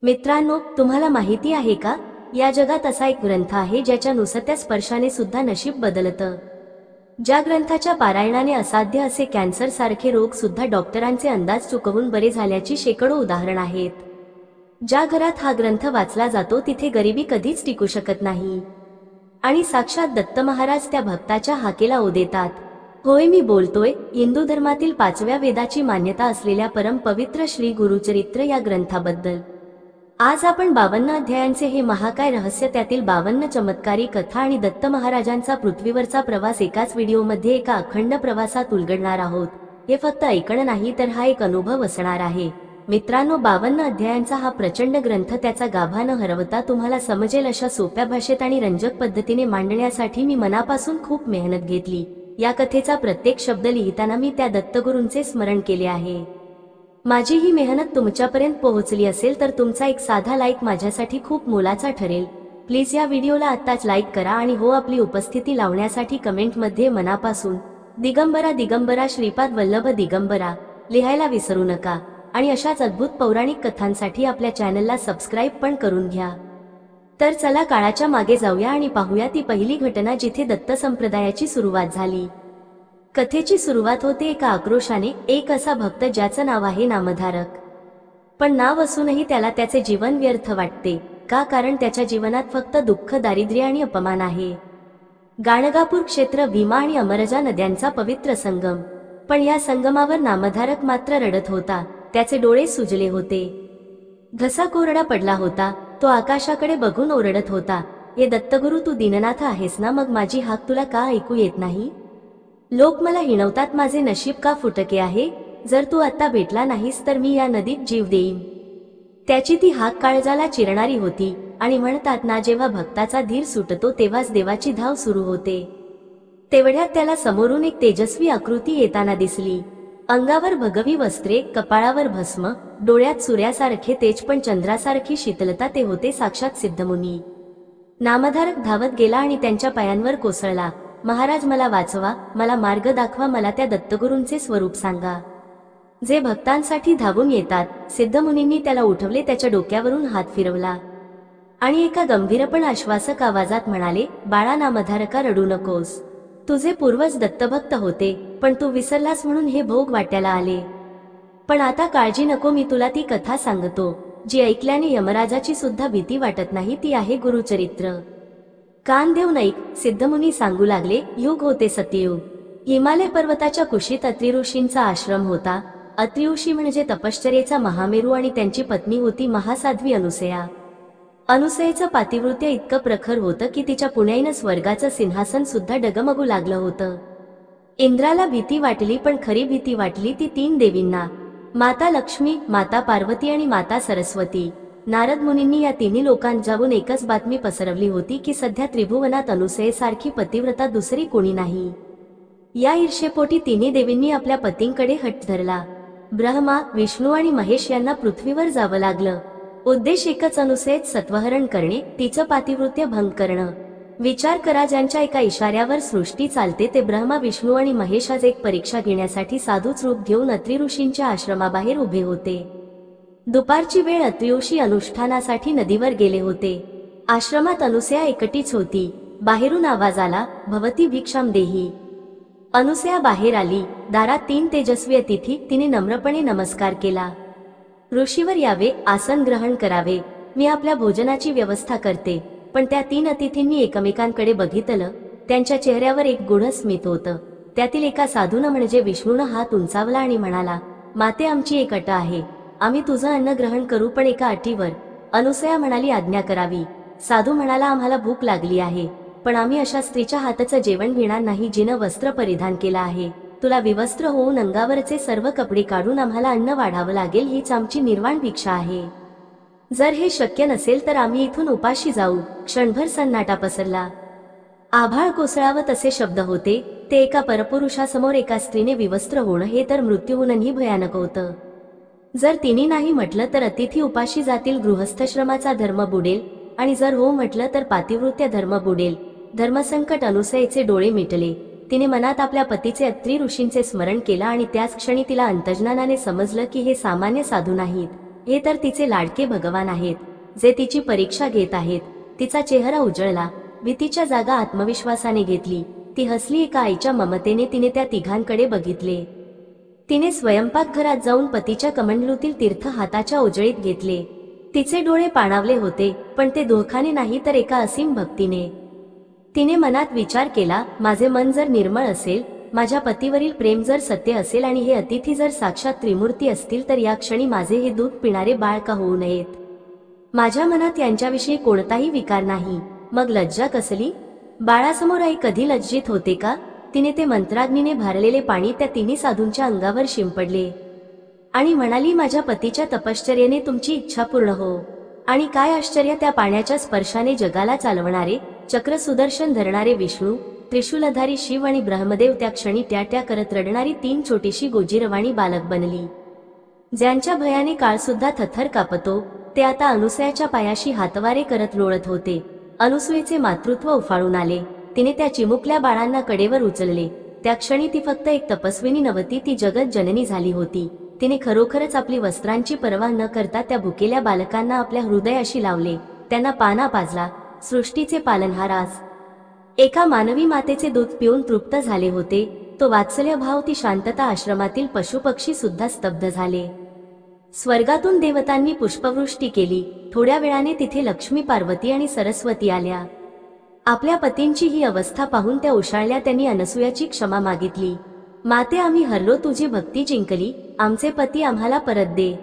मित्रांनो, तुम्हाला माहिती आहे का, या जगात असा एक ग्रंथ आहे ज्याच्या नुसत्या स्पर्शाने सुद्धा नशीब बदलतं. ज्या ग्रंथाच्या पारायणाने असाध्य असे कॅन्सर सारखे रोग सुद्धा डॉक्टरांचे अंदाज चुकवून बरे झाल्याची शेकडो उदाहरण आहेत. ज्या घरात हा ग्रंथ वाचला जातो तिथे गरिबी कधीच टिकू शकत नाही. आणि साक्षात दत्त महाराज त्या भक्ताच्या हाकेला ओ देतात. होय, मी बोलतोय हिंदू धर्मातील 5व्या वेदाची मान्यता असलेल्या परम पवित्र श्री गुरुचरित्र या ग्रंथाबद्दल. आज आपण 52 अध्यायांचे हे महाकाय रहस्य, त्यातील 52 चमत्कारी कथा आणि दत्त महाराजांचा पृथ्वीवरचा प्रवास एकाच व्हिडिओमध्ये एका अखंड प्रवासात उलगडणार आहोत. हे फक्त ऐकणं नाही तर हा एक अनुभव असणार आहे. मित्रांनो, 52 अध्यायांचा हा प्रचंड ग्रंथ त्याचा गाभा न हरवता तुम्हाला समजेल अशा सोप्या भाषेत आणि रंजक पद्धतीने मांडण्यासाठी मी मनापासून खूप मेहनत घेतली. या कथेचा प्रत्येक शब्द लिहिताना मी त्या दत्तगुरूंचे स्मरण केले आहे. माझी ही मेहनत तुमच्यापर्यंत पोहोचली असेल तर तुमचा एक साधा लाईक माझ्यासाठी खूप मोलाचा ठरेल. प्लीज या व्हिडिओला आत्ताच लाईक करा आणि हो, आपली उपस्थिती लावण्यासाठी कमेंटमध्ये मनापासून दिगंबरा दिगंबरा श्रीपाद वल्लभ दिगंबरा लिहायला विसरू नका. आणि अशाच अद्भुत पौराणिक कथांसाठी आपल्या चॅनलला सबस्क्राईब पण करून घ्या. तर चला काळाच्या मागे जाऊया आणि पाहूया ती पहिली घटना जिथे दत्त संप्रदायाची सुरुवात झाली. कथेची सुरुवात होते एका आक्रोशाने. एक असा भक्त ज्याचं नाव आहे नामधारक. पण नाव असूनही त्याला त्याचे जीवन व्यर्थ वाटते. का? कारण त्याच्या जीवनात फक्त दुःख, दारिद्र्य आणि अपमान आहे. गाणगापूर क्षेत्र, भीमा आणि अमरजा नद्यांचा पवित्र संगम. पण या संगमावर नामधारक मात्र रडत होता. त्याचे डोळे सुजले होते, घसा कोरडा पडला होता. तो आकाशाकडे बघून ओरडत होता, हे दत्तगुरु, तू दीननाथ आहेस ना? मग माझी हाक तुला का ऐकू येत नाही? लोक मला हिणवतात, माझे नशीब का फुटके आहे? जर तू आता भेटला नाहीस तर मी या नदीत जीव देईन. त्याची ती हाक काळजाला चिरणारी होती. आणि म्हणतात ना, जेव्हा भक्ताचा धीर सुटतो तेव्हाच देवाची धाव सुरू होते. तेवढ्यात त्याला समोरून एक तेजस्वी आकृती येताना दिसली. अंगावर भगवी वस्त्रे, कपाळावर भस्म, डोळ्यात सूर्यासारखे तेज पण चंद्रासारखी शीतलता. ते होते साक्षात सिद्धमुनी. नामधारक धावत गेला आणि त्यांच्या पायांवर कोसळला. महाराज, मला वाचवा, मला मार्ग दाखवा, मला त्या दत्तगुरूंचे स्वरूप सांगा, जे भक्तांसाठी धावून येतात. सिद्धमुनींनी त्याला उठवले, त्याच्या डोक्यावरून हात फिरवला आणि एका गंभीर पण आश्वासक आवाजात म्हणाले, बाळा नामधारका, रडू नकोस. तुझे पूर्वज दत्तभक्त होते, पण तू विसरलास म्हणून हे भोग वाट्याला आले. पण आता काळजी नको, मी तुला ती कथा सांगतो जी ऐकल्याने यमराजाची सुद्धा भीती वाटत नाही. ती आहे गुरुचरित्र. कान देऊन ऐक. सिद्धमुनी सांगू लागले, युग होते सत्ययुग. हिमालय पर्वताच्या कुशीत अत्रि ऋषींचा आश्रम होता. अत्रि ऋषी म्हणजे तपश्चर्येचा महामेरू आणि त्यांची पत्नी होती महासाध्वी अनुसया. अनुसयेचं पातिवृत्य इतकं प्रखर होतं की तिच्या पुण्याईनं स्वर्गाचं सिंहासन सुद्धा डगमगू लागलं होतं. इंद्राला भीती वाटली, पण खरी भीती वाटली ती 3 देवींना, माता लक्ष्मी, माता पार्वती आणि माता सरस्वती. नारद मुनींनी या तिन्ही लोकांच्याहून एकच बातमी पसरवली होती की सध्या त्रिभुवनात अनुसयेसारखी पतिव्रता दुसरी कोणी नाही. या ईर्षेपोटी तिन्ही देवींनी आपल्या पतींकडे हट्ट धरला. ब्रह्मा, विष्णू आणि महेश यांना पृथ्वीवर जावं लागलं. उद्देश एकच, अनुसयेत सत्वहरण करणे, तिचं पातिवृत्य भंग करणं. विचार करा, ज्यांच्या एका इशाऱ्यावर सृष्टी चालते ते ब्रह्मा, विष्णू आणि महेश आज एक परीक्षा घेण्यासाठी साधूच रूप घेऊन अत्रि ऋषींच्या आश्रमाबाहेर उभे होते. दुपारची वेळ. अत्रि ऋषी अनुष्ठानासाठी नदीवर गेले होते. आश्रमात अनुसया एकटीच होती. बाहेरून आवाज आला, भवती भिक्षाम देही. अनुसया बाहेर आली. दारात 3 तेजस्वी अतिथी. तिने नम्रपणे नमस्कार केला. ऋषीवर यावे, आसन ग्रहण करावे, मी आपल्या भोजनाची व्यवस्था करते. पण त्या 3 अतिथींनी एकमेकांकडे बघितलं. त्यांच्या चेहऱ्यावर एक गूढ स्मित होतं. त्यातील एका साधूनं म्हणजे विष्णूनं हात उंचावला आणि म्हणाला, माते, आमची एक अट आहे. आम्ही तुझं अन्न ग्रहण करू, पण एका अटीवर. अनुसया म्हणाली, आज्ञा करावी. साधू म्हणाला, आम्हाला भूक लागली आहे, पण आम्ही अशा स्त्रीच्या हाताचं जेवण घेणार नाही जिनं वस्त्र परिधान केलं आहे. तुला विवस्त्र होऊन अंगावरचे सर्व कपडे काढून आम्हाला अन्न वाढावं लागेल, हीच आमची निर्वाण भिक्षा आहे. जर हे शक्य नसेल तर आम्ही इथून उपाशी जाऊ. क्षणभर सन्नाटा पसरला. आभाळ कोसळावं तसे शब्द होते. ते एका परपुरुषासमोर एका स्त्रीने विवस्त्र होणं हे तर मृत्यूहूनही भयानक होतं. जर तिने नाही म्हटलं तर अतिथी उपाशी जातील, गृहस्थश्रमाचा धर्म बुडेल, आणि जर हो म्हटलं तर पातिवृत्य धर्म बुडेल. धर्मसंकट. अनुसयेचे डोळे मिटले. तिने मनात आपल्या पतीचे अत्रि ऋषींचे स्मरण केलं आणि त्याच क्षणी तिला अंतर्ज्ञानाने समजलं की हे सामान्य साधू नाहीत. हे तर तिचे लाडके भगवान आहेत, जे तिची परीक्षा घेत आहेत. तिचा चेहरा उजळला. भीतीच्या जागा आत्मविश्वासाने घेतली. ती हसली. एका आईच्या ममतेने तिने त्या तिघांकडे बघितले. तिने स्वयंपाकघरात जाऊन पतीच्या कमंडलूतील तीर्थ हाताच्या उजळीत घेतले. तिचे डोळे पाणावले होते, पण ते दुःखाने नाही तर एका असीम भक्तीने. तिने मनात विचार केला, माझे मन जर निर्मळ असेल, माझ्या पतीवरील प्रेम जर सत्य असेल आणि हे अतिथी जर साक्षात त्रिमूर्ती असतील, तर या क्षणी माझे हे दूध पिणारे बाळ का होऊ नयेत. माझ्या मनात यांच्याविषयी कोणताही विकार नाही. मग लज्जा कसली? बाळासमोर आई कधी लज्जित होते का? तिने ते मंत्राग्नीने भारलेले पाणी त्या तिन्ही साधूंच्या अंगावर शिंपडले आणि म्हणाली, माझ्या पतीच्या तपश्चर्येने तुमची इच्छा पूर्ण हो. आणि काय आश्चर्य, त्या पाण्याच्या स्पर्शाने जगाला चालवणारे, चक्र सुदर्शन धरणारे विष्णू, त्रिशूलधारी शिव आणि ब्रह्मदेव त्या क्षणी ट्या करत रडणारी तीन छोटीशी गोजीरवाणी बालक बनली. ज्यांच्या भयाने काळ सुद्धा थरथर कापतो, ते आता अनुसयाच्या पायाशी हातवारे करत लोळत होते. अनुसुयेचे मातृत्व उफाळून आले. तिने त्या चिमुकल्या बाळांना कडेवर उचलले. त्या क्षणी ती फक्त एक तपस्विनी नव्हती, ती जगत जननी झाली होती. तिने खरोखरच आपली वस्त्रांची पर्वा न करता त्या भुकेल्या बालकांना आपल्या हृदयाशी लावले. त्यांना पाना पाजला. सृष्टीचे पालनहार आज एका मानवी मातेचे दूध पिऊन तृप्त झाले होते. तो वात्सल्य भाव, ती शांतता, आश्रमातील पशुपक्षी सुद्धा स्तब्ध झाले. स्वर्गातून देवतांनी पुष्पवृष्टी केली. थोड्या वेळाने तिथे लक्ष्मी, पार्वती आणि सरस्वती आल्या. आपल्या पतींची ही अवस्था पाहून त्या उशाळल्या. त्यांनी अनसूयाची क्षमा मागितली. माते, आम्ही हरलो, तुझी भक्ती जिंकली, आमचे पती आम्हाला परत दे.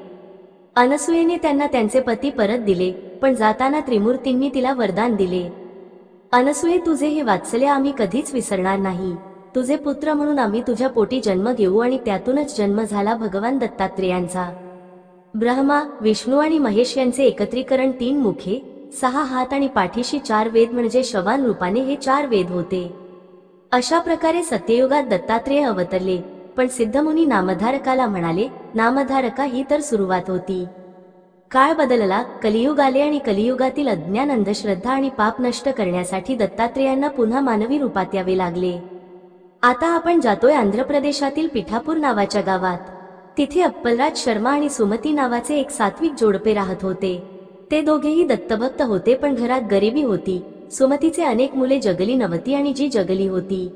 अनसूयेने त्यांना त्यांचे पती परत दिले, पण जाताना त्रिमूर्तींनी तिला वरदान दिले. अनसूये, तुझे हे वात्सल्य आम्ही कधीच विसरणार नाही. तुझे पुत्र म्हणून आम्ही तुझ्या पोटी जन्म घेऊ. आणि त्यातूनच जन्म झाला भगवान दत्तात्रेयांचा. ब्रह्मा, विष्णू आणि महेश यांचे एकत्रीकरण, 3 मुखे, 6 हात आणि पाठीशी 4 वेद, म्हणजे शवान रूपाने हे 4 वेद होते. अशा प्रकारे सत्ययुगात दत्तात्रेय अवतरले. पण सिद्धमुनी नामधारकाला म्हणाले, नामधारका, ही तर सुरुवात होती. काळ बदलला, कलियुग आले आणि कलियुगातील अज्ञान, अंधश्रद्धा आणि पाप नष्ट करण्यासाठी दत्तात्रेयांना पुन्हा मानवी रूपात यावे लागले. आता आपण जातोय आंध्र प्रदेशातील पिठापूर नावाच्या गावात. तिथे अप्पलराज शर्मा आणि सुमती नावाचे एक सात्विक जोडपे राहत होते. ते दोघेही दत्तभक्त होते, पण घरात गरिबी होती. सुमतीचे अनेक मुले जगली नव्हती आणि जी जगली होती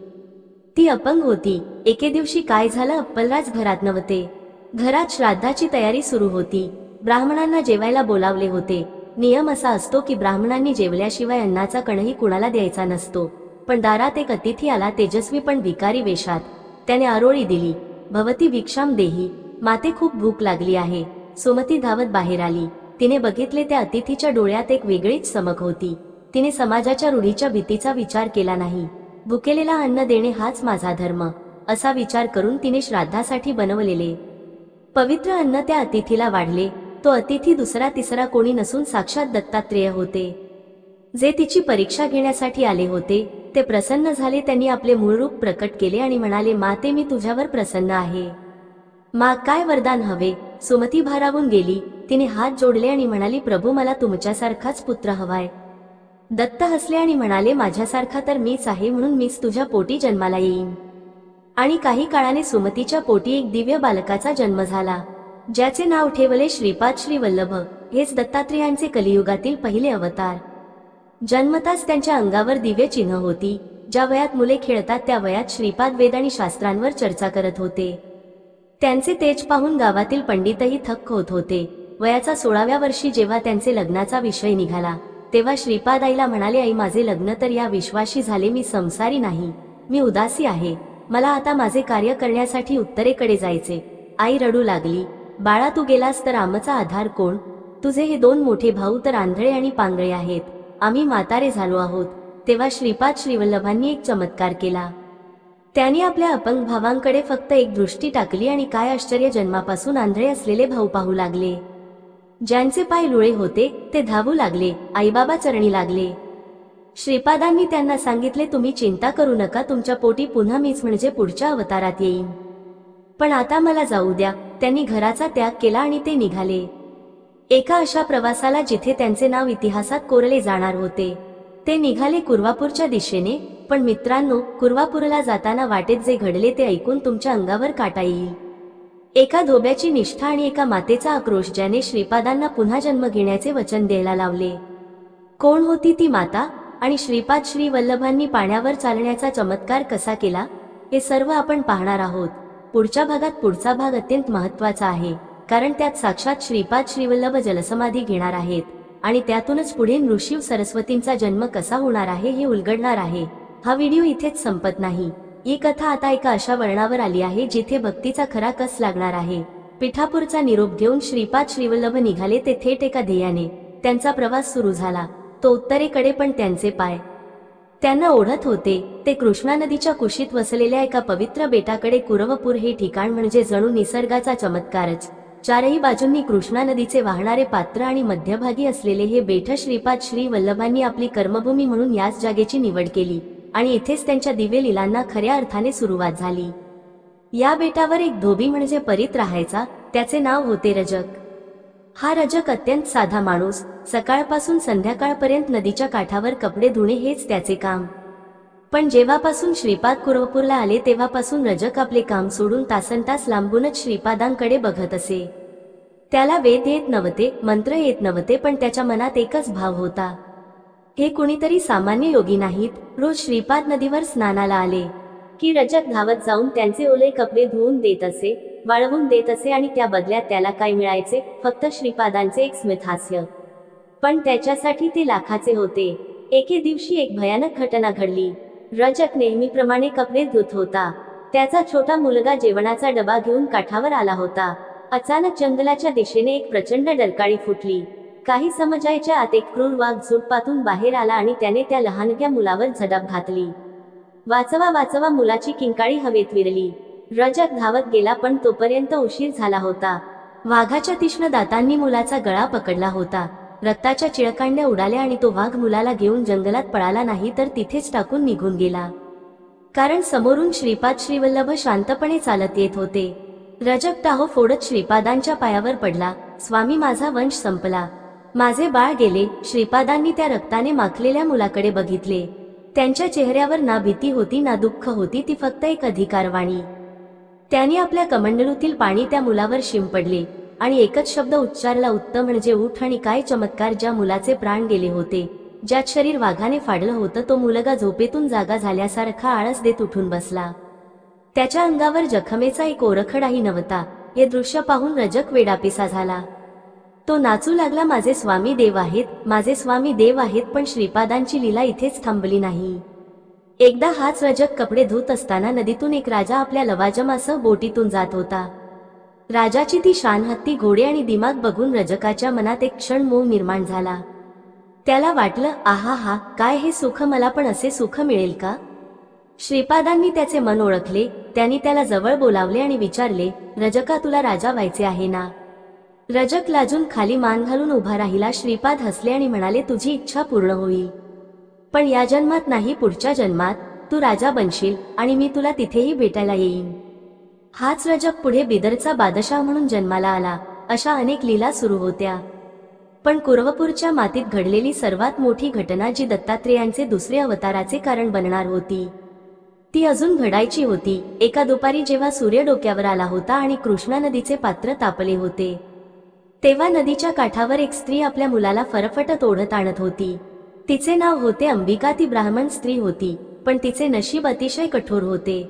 ती अपंग होती. एके दिवशी काय झालं, अप्पलराज घरात नव्हते. घरात श्राद्धाची तयारी सुरू होती. ब्राह्मणांना जेवायला बोलावले होते. नियम असा असतो की ब्राह्मणांनी जेवल्याशिवाय अन्नाचा कणही कुणाला द्यायचा नसतो. पण दारात एक अतिथी आला, तेजस्वी पण भिकारी वेशात. त्याने आरोळी दिली. भवती भिक्षाम देही, माते खूप भूक लागली आहे. सुमती धावत बाहेर आली. तिने बघितले, त्या अतिथीच्या डोळ्यात एक वेगळीच चमक होती. तिने समाजाच्या रूढीच्या भीतीचा विचार केला नाही. भुकेलेला अन्न देणे हाच माझा धर्म, असा विचार करून तिने श्राद्धासाठी बनवलेले पवित्र अन्न त्या अतिथीला वाढले. तो अतिथी दुसरा तिसरा कोणी नसून साक्षात दत्तात्रेय होते, जे तिची परीक्षा घेण्यासाठी आले होते. ते प्रसन्न झाले. त्यांनी आपले मूळ रूप प्रकट केले आणि म्हणाले, माते, मी तुझ्यावर प्रसन्न आहे. मा, काय वरदान हवे? सुमती भारावून गेली. तिने हात जोडले आणि म्हणाली, प्रभू, मला तुमच्यासारखाच पुत्र हवाय. दत्त हसले आणि म्हणाले, माझ्यासारखा तर मीच आहे, म्हणून मीच तुझ्या पोटी जन्माला येईन. आणि काही काळाने सुमतीच्या पोटी एक दिव्य बालकाचा जन्म झाला, ज्याचे नाव ठेवले श्रीपाद श्री वल्लभ. हेच दत्तात्रेयांचे कलियुगातील पहिले अवतार. जन्मताच त्यांच्या अंगावर दिव्य चिन्ह होती. ज्या वयात मुले खेळतात, त्या वयात श्रीपाद वेद आणि शास्त्रांवर चर्चा करत होते. त्यांचे तेज पाहून गावातील पंडितही थक्क होत होते. वयाचा 16व्या वर्षी जेव्हा त्यांचे लग्नाचा विषय निघाला, तेव्हा श्रीपाद आईला म्हणाले, आई, माझे लग्न तर या विश्वाशी झाले. मी संसारी नाही, मी उदासी आहे. मला आता माझे कार्य करण्यासाठी उत्तरेकडे जायचे. आई रडू लागली. बाळा, तू गेलास तर आमचा आधार कोण? तुझे हे 2 मोठे भाऊ तर आंधळे आणि पांगळे आहेत. आम्ही म्हातारे झालो आहोत. तेव्हा श्रीपाद श्रीवल्लभांनी एक चमत्कार केला. त्यांनी आपल्या अपंग भावांकडे फक्त एक दृष्टी टाकली आणि काय आश्चर्य, जन्मापासून आंधळे असलेले भाऊ पाहू लागले. ज्यांचे पाय लुळे होते ते धावू लागले. आईबाबा चरणी लागले. श्रीपादांनी त्यांना सांगितले, तुम्ही चिंता करू नका, तुमच्या पोटी पुन्हा मीच, म्हणजे पुढच्या अवतारात येईन. पण आता मला जाऊ द्या. त्यांनी घराचा त्याग केला आणि ते निघाले एका अशा प्रवासाला जिथे त्यांचे नाव इतिहासात कोरले जाणार होते. ते निघाले कुर्वापूरच्या दिशेने. पण मित्रांनो, कुर्वापूरला जाताना वाटेत जे घडले ते ऐकून तुमच्या अंगावर काटा येईल. एका धोब्याची निष्ठा आणि एका मातेचा आक्रोश ज्याने श्रीपादांना पुन्हा जन्म घेण्याचे वचन द्यायला लावले. कोण होती ती माता आणि श्रीपाद श्री वल्लभांनी पाण्यावर चालण्याचा चमत्कार कसा केला, हे सर्व आपण पाहणार आहोत. पुढच्या भागात पुढचा भाग अत्यंत महत्त्वाचा आहे, कारण त्यात साक्षात श्रीपाद श्रीवल्लभ जलसमाधी घेणार आहेत आणि त्यातूनच पुढे नृशिव सरस्वतींचा जन्म कसा होणार आहे हे उलगडणार आहे. हा व्हिडिओ इथेच संपत नाही. ही कथा आता एका अशा वळणावर आली आहे जिथे भक्तीचा खरा कस लागणार आहे. पिठापूरचा निरोप घेऊन श्रीपाद श्रीवल्लभ निघाले ते थेट एका ध्येयाने. त्यांचा प्रवास सुरू झाला. तो उत्तरेकडे, पण त्यांचे पाय त्यांना ओढत होते. ते कृष्णा नदीच्या कुशीत वसलेल्या एका पवित्र बेटाकडे. कुरवपूर हे ठिकाण म्हणजे जणू निसर्गाचा चमत्कारच. चारही बाजूंनी कृष्णा नदीचे वाहणारे पात्र आणि मध्यभागी असलेले हे बेट. श्रीपाद श्री वल्लभांनी आपली कर्मभूमी म्हणून याच जागेची निवड केली आणि इथेच त्यांच्या दिव्य लीलांना खऱ्या अर्थाने सुरुवात झाली. या बेटावर एक धोबी म्हणजे परीत राहायचा. त्याचे नाव होते रजक. हा रजक अत्यंत साधा माणूस. सकाळपासून संध्याकाळपर्यंत नदीच्या काठावर कपडे धुणे हेच त्याचे काम. पण जेव्हापासून श्रीपाद कुरवपूरला आले तेव्हापासून रजक आपले काम सोडून तासनतास लांबूनच श्रीपादांकडे बघत असे. त्याला वेद येत नव्हते, मंत्र येत नव्हते, पण त्याच्या मनात एकच भाव होता. हे कुणीतरी सामान्य योगी नाहीत. रोज श्रीपाद नदीवर स्नानाला आले की रजक धावत जाऊन त्यांचे ओले कपडे धुवून देत असे, वाळवून देत असे आणि त्या बदल्यात त्याला काय मिळायचे? फक्त श्रीपादांचे एक स्मितहास्य. पण त्याच्यासाठी ते लाखाचे होते. एके दिवशी एक भयानक घटना घडली. रजक नेहमीप्रमाणे कपडे धुत होता. त्याचा छोटा मुलगा जेवणाचा डबा घेऊन काठावर आला होता. अचानक जंगलाच्या दिशेने एक प्रचंड डरकाळी फुटली. काही समजायच्या आत एक क्रूर वाघ झुडपातून बाहेर आला आणि त्याने त्या लहानग्या मुलावर झडप घातली. वाचवा वाचवा, मुलाची किंकाळी हवेत विरली. रजक धावत गेला, पण तोपर्यंत उशीर झाला होता. वाघाच्या तीक्ष्ण दातांनी मुलाचा गळा पकडला होता. रक्ताच्या चिळकांड्या उडाल्या आणि तो वाघ मुलाला घेऊन जंगलात पळाला नाही, तर तिथेच टाकून निघून गेला. कारण समोरून श्रीपाद श्रीवल्लभ शांतपणे चालत येत होते. रजक टाहो फोडत श्रीपादांच्या पायावर पडला. स्वामी, माझा वंश संपला, माझे बाळ गेले. श्रीपादांनी त्या रक्ताने माखलेल्या मुलाकडे बघितले. त्यांच्या चेहऱ्यावर ना भीती होती ना दुःख होती, ती फक्त एक अधिकारवाणी. त्यांनी आपल्या कमंडलूतील पाणी त्या मुलावर शिंपडले आणि एकच शब्द उच्चारला, उत्तम, म्हणजे उठ. आणि काय चमत्कार! ज्या मुलाचे प्राण गेले होते, ज्यात शरीर वाघाने फाडलं होतं, तो मुलगा झोपेतून जागा झाल्यासारखा आळस देत उठून बसला. त्याच्या अंगावर जखमेचा एक ओरखडाही नव्हता. हे दृश्य पाहून रजक वेडापिसा झाला. तो नाचू लागला, माझे स्वामी देव आहेत, माझे स्वामी देव आहेत. पण श्रीपादांची लीला इथेच थांबली नाही. एकदा हाच रजक कपडे धुत असताना नदीतून एक राजा आपल्या लवाजमासह बोटीतून जात होता. राजाची ती शान, हत्ती, घोडे आणि दिमाग बघून रजकाच्या मनात एक क्षण मोह निर्माण झाला. त्याला वाटलं, आहा हा, काय हे सुख! मला पण असे सुख मिळेल का? श्रीपादांनी त्याचे मन ओळखले. त्यांनी त्याला जवळ बोलावले आणि विचारले, रजका, तुला राजा व्हायचे आहे ना? रजक लाजून खाली मान घालून उभा राहिला. श्रीपाद हसले आणि म्हणाले, तुझी इच्छा पूर्ण होईल, पण या जन्मात नाही, पुढच्या जन्मात तू राजा बनशील आणि मी तुला तिथेही भेटायला येईन. हाच रजक पुढे बिदरचा बादशाह म्हणून जन्माला आला. अशा अनेक लीला सुरू होत्या. पण कुरवपूरच्या मातीत घडलेली सर्वात मोठी घटना, जी दत्तात्रेयांचे दुसरे अवताराचे कारण बनणार होती, ती अजून घडायची होती. एका दुपारी जेव्हा सूर्य डोक्यावर आला होता आणि कृष्णा नदीचे पात्र तापले होते, तेव्हा नदीच्या काठावर एक स्त्री आपल्या मुलाला फरफटत ओढत आणत होती. तिचे नाव होते अंबिका. ती ब्राह्मण स्त्री होती, पण तिचे नशीब अतिशय कठोर होते.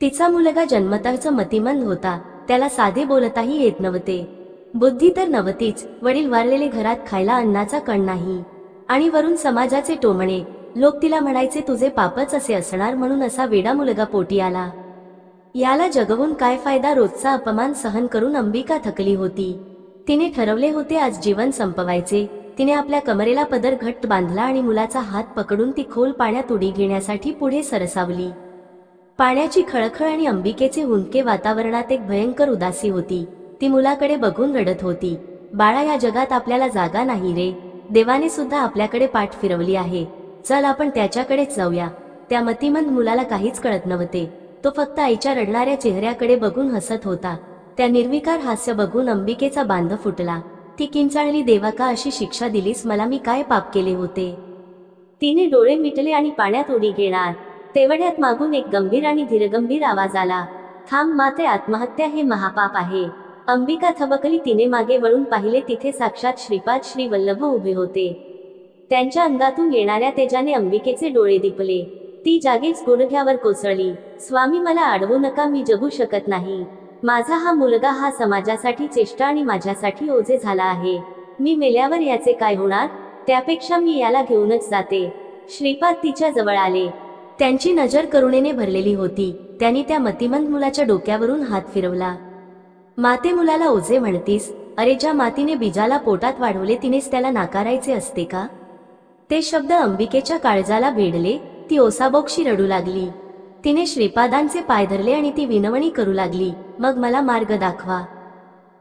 तिचा मुलगा जन्मतःच मतिमंद होता. त्याला साधे बोलताही येत नव्हते. बुद्धी तर नव्हतीच. वडील वारलेले, घरात खायला अन्नाचा कण नाही, आणि वरून समाजाचे टोमणे. लोक तिला म्हणायचे, तुझे पापच असे असणार, म्हणून असा वेडा मुलगा पोटी आला. याला जगवून काय फायदा? रोजचा अपमान सहन करून अंबिका थकली होती. तिने ठरवले होते आज जीवन संपवायचे. तिने आपल्या कमरेला पदर घट्ट बांधला आणि मुलाचा हात पकडून ती खोल पाण्यात उडी घेण्यासाठी पुढे सरसावली. पाण्याची खळखळ आणि अंबिकेचे हुंदके वातावरणात एक भयंकर उदासी होती. ती मुलाकडे बघून रडत होती, बाळा, या जगात आपल्याला जागा नाही रे. देवाने सुद्धा आपल्याकडे पाठ फिरवली आहे. चल, आपण त्याच्याकडेच जाऊया. त्या मतिमंद मुलाला काहीच कळत नव्हते. तो फक्त आईच्या रडणाऱ्या चेहऱ्याकडे बघून हसत होता. त्या निर्विकार हास्य बघून अंबिकेचा बांध फुटला. ती किंचाळली, देवा, का अशी शिक्षा दिलीस मला? मी काय पाप केले होते? तिने डोळे मिटले आणि पाण्यात उडी घेणार तेवढ्यात मागून एक गंभीर आणि धीरगंभीर आवाज आला, थांब माते, आत्महत्या हे महापाप आहे. अंबिका थबकली. तिने मागे वळून पाहिले. तिथे साक्षात श्रीपाद श्री वल्लभ उभे होते. त्यांच्या अंगातून येणाऱ्या तेजाने अंबिकेचे डोळे दिपले. ती जागीच गुडघ्यावर कोसळली. स्वामी, मला अडवू नका, मी जगू शकत नाही. माझा हा मुलगा हा समाजासाठी चेष्टा आणि माझ्यासाठी ओझे झाला आहे. मी मेल्यावर याचे काय होणार? त्यापेक्षा मी याला घेऊनच जाते. श्रीपाद तिच्या जवळ आले. त्यांची नजर करुणेने भरलेली होती. त्यांनी त्या मतिमंद मुलाच्या डोक्यावरून हात फिरवला. माते, मुलाला ओझे म्हणतीस? अरे, ज्या मातीने बीजाला पोटात वाढवले तिनेच त्याला नाकारायचे असते का? ते शब्द अंबिकेच्या काळजाला भेडले. ती ओसाबोक्षी रडू लागली. तिने श्रीपादांचे पाय धरले आणि ती विनवणी करू लागली, मग मला मार्ग दाखवा.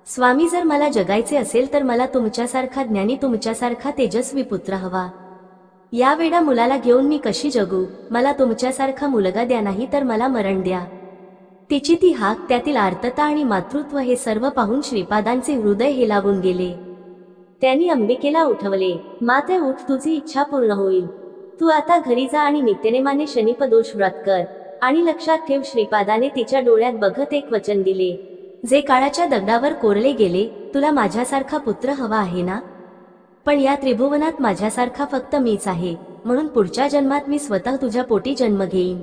स्वामी, जर मला जगायचे असेल तर मला तुमच्यासारखा ज्ञानी, तुमच्यासारखा तेजस्वी पुत्र हवा. या वेडा मुलाला घेऊन मी कशी जगू? मला तुमच्यासारखा मुलगा द्या, नाही तर मला मरण द्या. तिची ती हाक, त्यातील आर्तता आणि मातृत्व हे सर्व पाहून श्रीपादांचे हृदय हेलावून गेले. त्यांनी अंबिकेला उठवले. माते, उठ, तुझी इच्छा पूर्ण होईल. तू आता घरी जा आणि नित्यनेमाने शनिपदोष व्रत कर. आणि लक्षात ठेव, श्रीपादाने तिच्या डोळ्यात बघत एक वचन दिले, जे काळाच्या दगडावर कोरले गेले. तुला माझ्यासारखा पुत्र हवा आहे ना? पण या त्रिभुवनात माझ्यासारखा फक्त मीच आहे, म्हणून पुढच्या जन्मात मी स्वतः तुझ्या पोटी जन्म घेईन.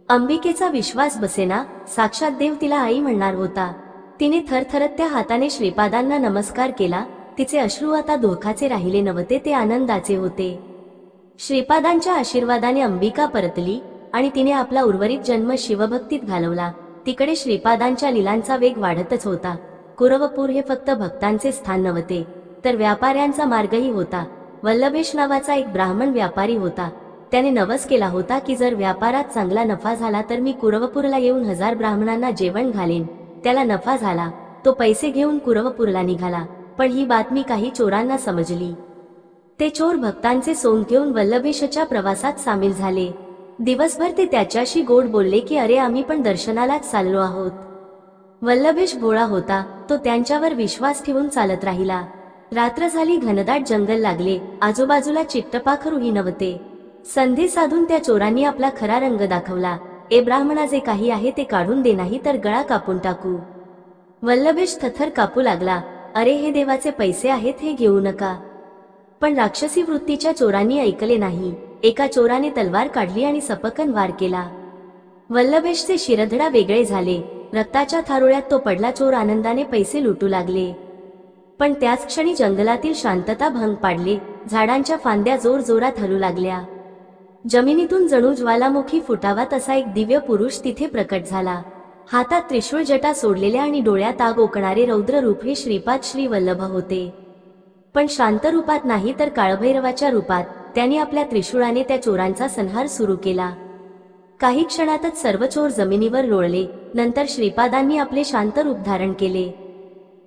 अंबिकेचा विश्वास बसेना. साक्षात देव तिला आई म्हणणार होता. तिने थरथरत त्या हाताने श्रीपादांना नमस्कार केला. तिचे अश्रू आता दुःखाचे राहिले नव्हते, ते आनंदाचे होते. श्रीपादांच्या आशीर्वादाने अंबिका परतली आणि तिने आपला उर्वरित जन्म शिवभक्तीत घालवला. तिकडे श्रीपादांच्या लीलांचा वेग वाढतच होता. कुरवपूर हे फक्त भक्तांचे स्थान नव्हते, तर व्यापाऱ्यांचा मार्गही होता. वल्लभेश नावाचा एक ब्राह्मण व्यापारी होता. त्याने नवस केला होता की जर व्यापारात चांगला नफा झाला तर मी कुरवपूरला येऊन 1000 ब्राह्मणांना जेवण घालेन. त्याला नफा झाला. तो पैसे घेऊन कुरवपूरला निघाला. पण ही बातमी काही चोरांना समजली. ते चोर भक्तांचे सोंग घेऊन वल्लभेशच्या प्रवासात सामील झाले. दिवसभर ते त्याच्याशी गोड बोलले की अरे, आम्ही पण दर्शनालाच चाललो आहोत. वल्लभेश भोळा होता. तो त्यांच्यावर विश्वास ठेवून चालत राहिला. रात्र झाली. घनदाट जंगल लागले. आजूबाजूला चिट्टपाखरूही नव्हते. संधी साधून त्या चोरांनी आपला खरा रंग दाखवला. ए ब्राह्मणा, जे काही आहे ते काढून दे, नाही तर गळा कापून टाकू. वल्लभेश थरथर कापू लागला. अरे, हे देवाचे पैसे आहेत, हे घेऊ नका. पण राक्षसी वृत्तीच्या चोरांनी ऐकले नाही. एका चोराने तलवार काढली आणि सपकन वार केला. वल्लभेशचे शिरधडा वेगळे झाले. रक्ताच्या थारोळ्यात तो पडला. चोर आनंदाने पैसे लुटू लागले. पण त्याच क्षणी जंगलातील शांतता भंग पाडले. झाडांच्या फांद्या जोर जोरात हलू लागल्या. जमिनीतून जणू ज्वालामुखी फुटावा तसा एक दिव्य पुरुष तिथे प्रकट झाला. हातात त्रिशूळ जटा सोडलेल्या आणि डोळ्यात आग ओकणारे रौद्र रूप हे श्रीपाद श्री वल्लभ होते. पण शांत रूपात नाही, तर काळभैरवाच्या रूपात. त्यांनी आपल्या त्रिशूळाने त्या चोरांचा संहार सुरू केला. काही क्षणातच सर्व चोर जमिनीवर लोळले. नंतर श्रीपादांनी आपले शांत रूप धारण केले.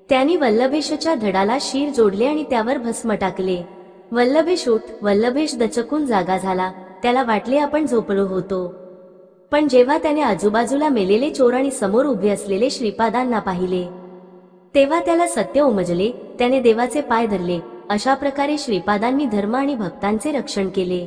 त्यांनी वल्लभेशच्या धडाला शीर जोडले आणि त्यावर भस्म टाकले. वल्लभेश, उठ. वल्लभेश दचकून जागा झाला. त्याला वाटले आपण झोपलो होतो. पण जेव्हा त्याने आजूबाजूला मेलेले चोर आणि समोर उभे असलेले श्रीपादांना पाहिले, तेव्हा त्याला सत्य उमजले. त्याने देवाचे पाय धरले. अशा प्रकारे श्रीपादांनी धर्म आणि भक्तांचे रक्षण केले.